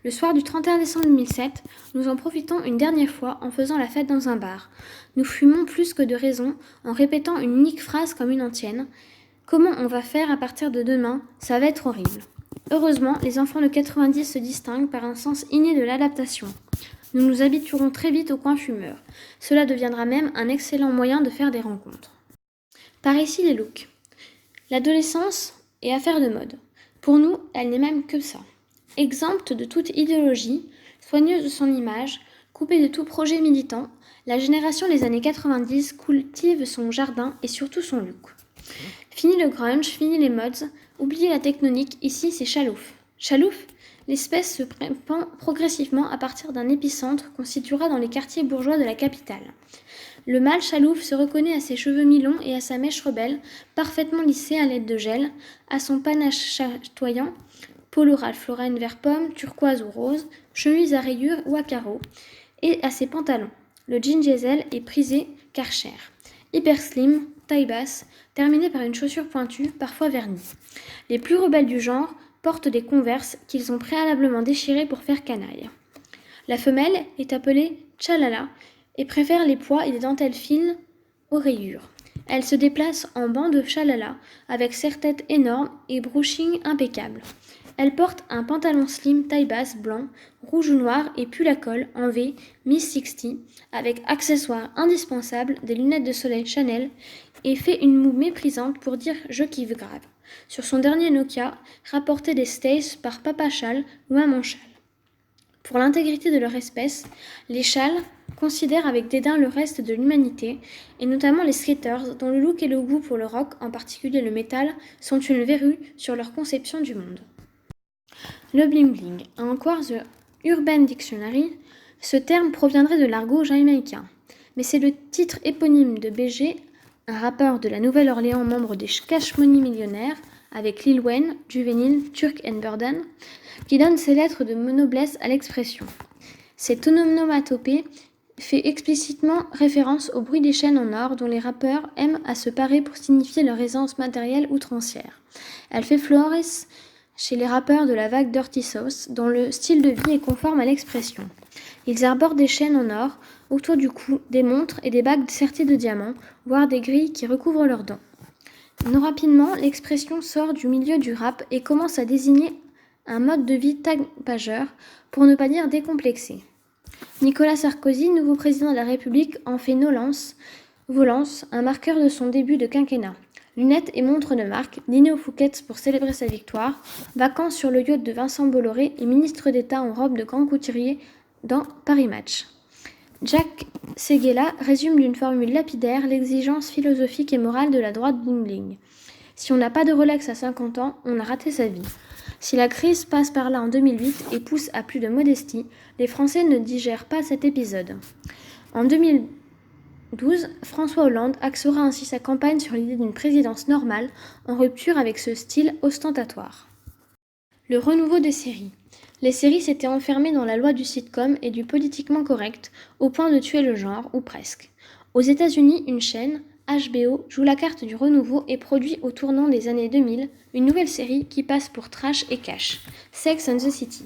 Le soir du 31 décembre 2007, nous en profitons une dernière fois en faisant la fête dans un bar. Nous fumons plus que de raison en répétant une unique phrase comme une antienne. Comment on va faire à partir de demain? Ça va être horrible. Heureusement, les enfants de 90 se distinguent par un sens inné de l'adaptation. Nous nous habituerons très vite au coin fumeur. Cela deviendra même un excellent moyen de faire des rencontres. Par ici les looks. L'adolescence est affaire de mode. Pour nous, elle n'est même que ça. Exempte de toute idéologie, soigneuse de son image, coupée de tout projet militant, la génération des années 90 cultive son jardin et surtout son look. Fini le grunge, fini les mods, oubliez la tectonique, ici c'est Chalouf. Chalouf? L'espèce se répand progressivement à partir d'un épicentre qu'on situera dans les quartiers bourgeois de la capitale. Le mâle chalouf se reconnaît à ses cheveux mi-longs et à sa mèche rebelle, parfaitement lissée à l'aide de gel, à son panache chatoyant, polo Ralph Lauren vert pomme, turquoise ou rose, chemise à rayures ou à carreaux, et à ses pantalons. Le jean diesel est prisé Karcher. Hyper slim, taille basse, terminé par une chaussure pointue, parfois vernie. Les plus rebelles du genre portent des converses qu'ils ont préalablement déchirées pour faire canaille. La femelle est appelée Tchalala et préfère les pois et les dentelles fines aux rayures. Elle se déplace en banc de Tchalala avec serre-tête énorme et brushing impeccable. Elle porte un pantalon slim taille basse blanc, rouge ou noir et pull à col en V Miss 60 avec accessoires indispensables, des lunettes de soleil Chanel et fait une moue méprisante pour dire « je kiffe grave ». Sur son dernier Nokia, rapportait des Stays par Papa Châle ou Maman Châle. Pour l'intégrité de leur espèce, les châles considèrent avec dédain le reste de l'humanité, et notamment les skaters, dont le look et le goût pour le rock, en particulier le métal, sont une verrue sur leur conception du monde. Le bling-bling. En Quartz Urban Dictionary, ce terme proviendrait de l'argot jamaïcain, mais c'est le titre éponyme de BG, un rappeur de la Nouvelle-Orléans membre des Cash Money Millionnaires, avec Lil Wayne, Juvenile, Turk and Burden, qui donne ses lettres de noblesse à l'expression. Cette onomatopée fait explicitement référence au bruit des chaînes en or dont les rappeurs aiment à se parer pour signifier leur aisance matérielle outrancière. Elle fait florès chez les rappeurs de la vague Dirty South, dont le style de vie est conforme à l'expression. Ils arborent des chaînes en or autour du cou, des montres et des bagues serties de diamants, voire des grilles qui recouvrent leurs dents. Non rapidement, l'expression sort du milieu du rap et commence à désigner un mode de vie tapageur, pour ne pas dire décomplexé. Nicolas Sarkozy, nouveau président de la République, en fait volance, un marqueur de son début de quinquennat. Lunettes et montres de marque, dîner au Fouquet's pour célébrer sa victoire, vacances sur le yacht de Vincent Bolloré et ministre d'État en robe de grand couturier dans Paris Match. Jack Séguéla résume d'une formule lapidaire l'exigence philosophique et morale de la droite bling-bling. Si on n'a pas de Rolex à 50 ans, on a raté sa vie. Si la crise passe par là en 2008 et pousse à plus de modestie, les Français ne digèrent pas cet épisode. En 2012, François Hollande axera ainsi sa campagne sur l'idée d'une présidence normale, en rupture avec ce style ostentatoire. Le renouveau des séries. Les séries s'étaient enfermées dans la loi du sitcom et du politiquement correct, au point de tuer le genre, ou presque. Aux États-Unis, une chaîne, HBO, joue la carte du renouveau et produit au tournant des années 2000 une nouvelle série qui passe pour trash et cash, Sex and the City.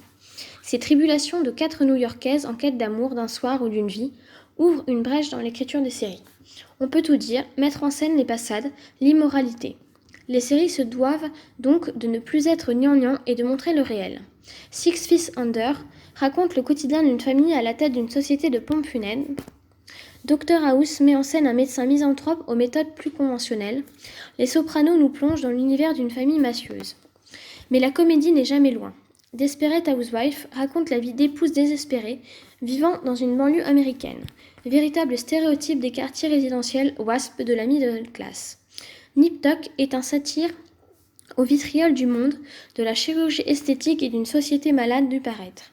Ces tribulations de 4 New-Yorkaises en quête d'amour, d'un soir ou d'une vie ouvrent une brèche dans l'écriture des séries. On peut tout dire, mettre en scène les passades, l'immoralité. Les séries se doivent donc de ne plus être gnangnan et de montrer le réel. Six Feet Under raconte le quotidien d'une famille à la tête d'une société de pompes funèbres. Dr House met en scène un médecin misanthrope aux méthodes plus conventionnelles. Les Sopranos nous plongent dans l'univers d'une famille massieuse. Mais la comédie n'est jamais loin. Desperate Housewife raconte la vie d'épouses désespérées vivant dans une banlieue américaine, véritable stéréotype des quartiers résidentiels WASP de la middle class. Nip Tuck est un satire au vitriol du monde, de la chirurgie esthétique et d'une société malade du paraître.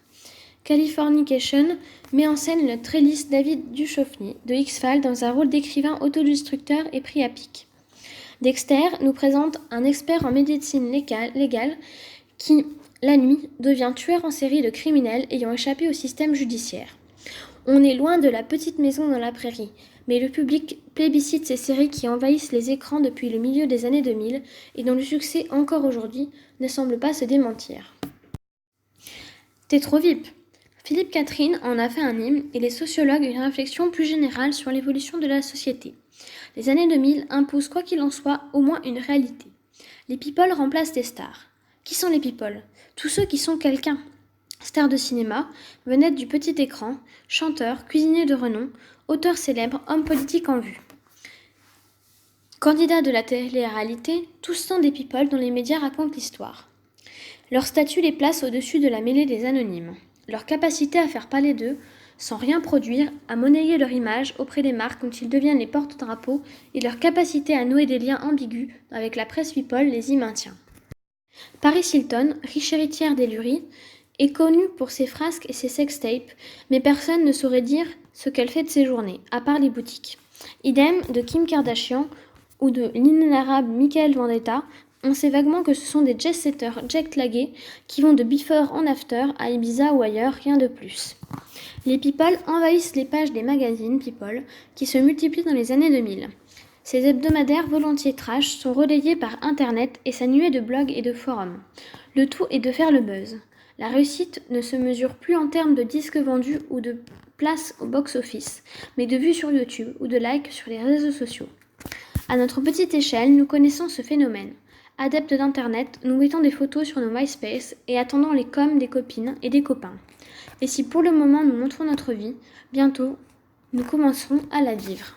Californication met en scène le très lisse David Duchovny de X-Files dans un rôle d'écrivain autodestructeur et pris à pic. Dexter nous présente un expert en médecine légale qui, la nuit, devient tueur en série de criminels ayant échappé au système judiciaire. On est loin de la petite maison dans la prairie, mais le public plébiscite ces séries qui envahissent les écrans depuis le milieu des années 2000 et dont le succès encore aujourd'hui ne semble pas se démentir. T'es trop VIP. Philippe Catherine en a fait un hymne et les sociologues une réflexion plus générale sur l'évolution de la société. Les années 2000 imposent quoi qu'il en soit au moins une réalité. Les people remplacent les stars. Qui sont les people ? Tous ceux qui sont quelqu'un. Stars de cinéma, vedettes du petit écran, chanteurs, cuisiniers de renom, auteurs célèbres, hommes politiques en vue. Candidats de la télé-réalité, tous sont des people dont les médias racontent l'histoire. Leur statut les place au-dessus de la mêlée des anonymes. Leur capacité à faire parler d'eux, sans rien produire, à monnayer leur image auprès des marques dont ils deviennent les porte-drapeaux, et leur capacité à nouer des liens ambigus avec la presse people les y maintient. Paris Hilton, riche héritière des Lurie, est connue pour ses frasques et ses sextapes, mais personne ne saurait dire ce qu'elle fait de ses journées, à part les boutiques. Idem de Kim Kardashian ou de l'inénarrable Michael Vendetta. On sait vaguement que ce sont des jet-setters jet-lagués qui vont de before en after à Ibiza ou ailleurs, rien de plus. Les people envahissent les pages des magazines people qui se multiplient dans les années 2000. Ces hebdomadaires volontiers trash sont relayés par Internet et sa nuée de blogs et de forums. Le tout est de faire le buzz. La réussite ne se mesure plus en termes de disques vendus ou de places au box-office, mais de vues sur YouTube ou de likes sur les réseaux sociaux. À notre petite échelle, nous connaissons ce phénomène. Adeptes d'Internet, nous mettons des photos sur nos MySpace et attendons les coms des copines et des copains. Et si pour le moment nous montrons notre vie, bientôt, nous commencerons à la vivre.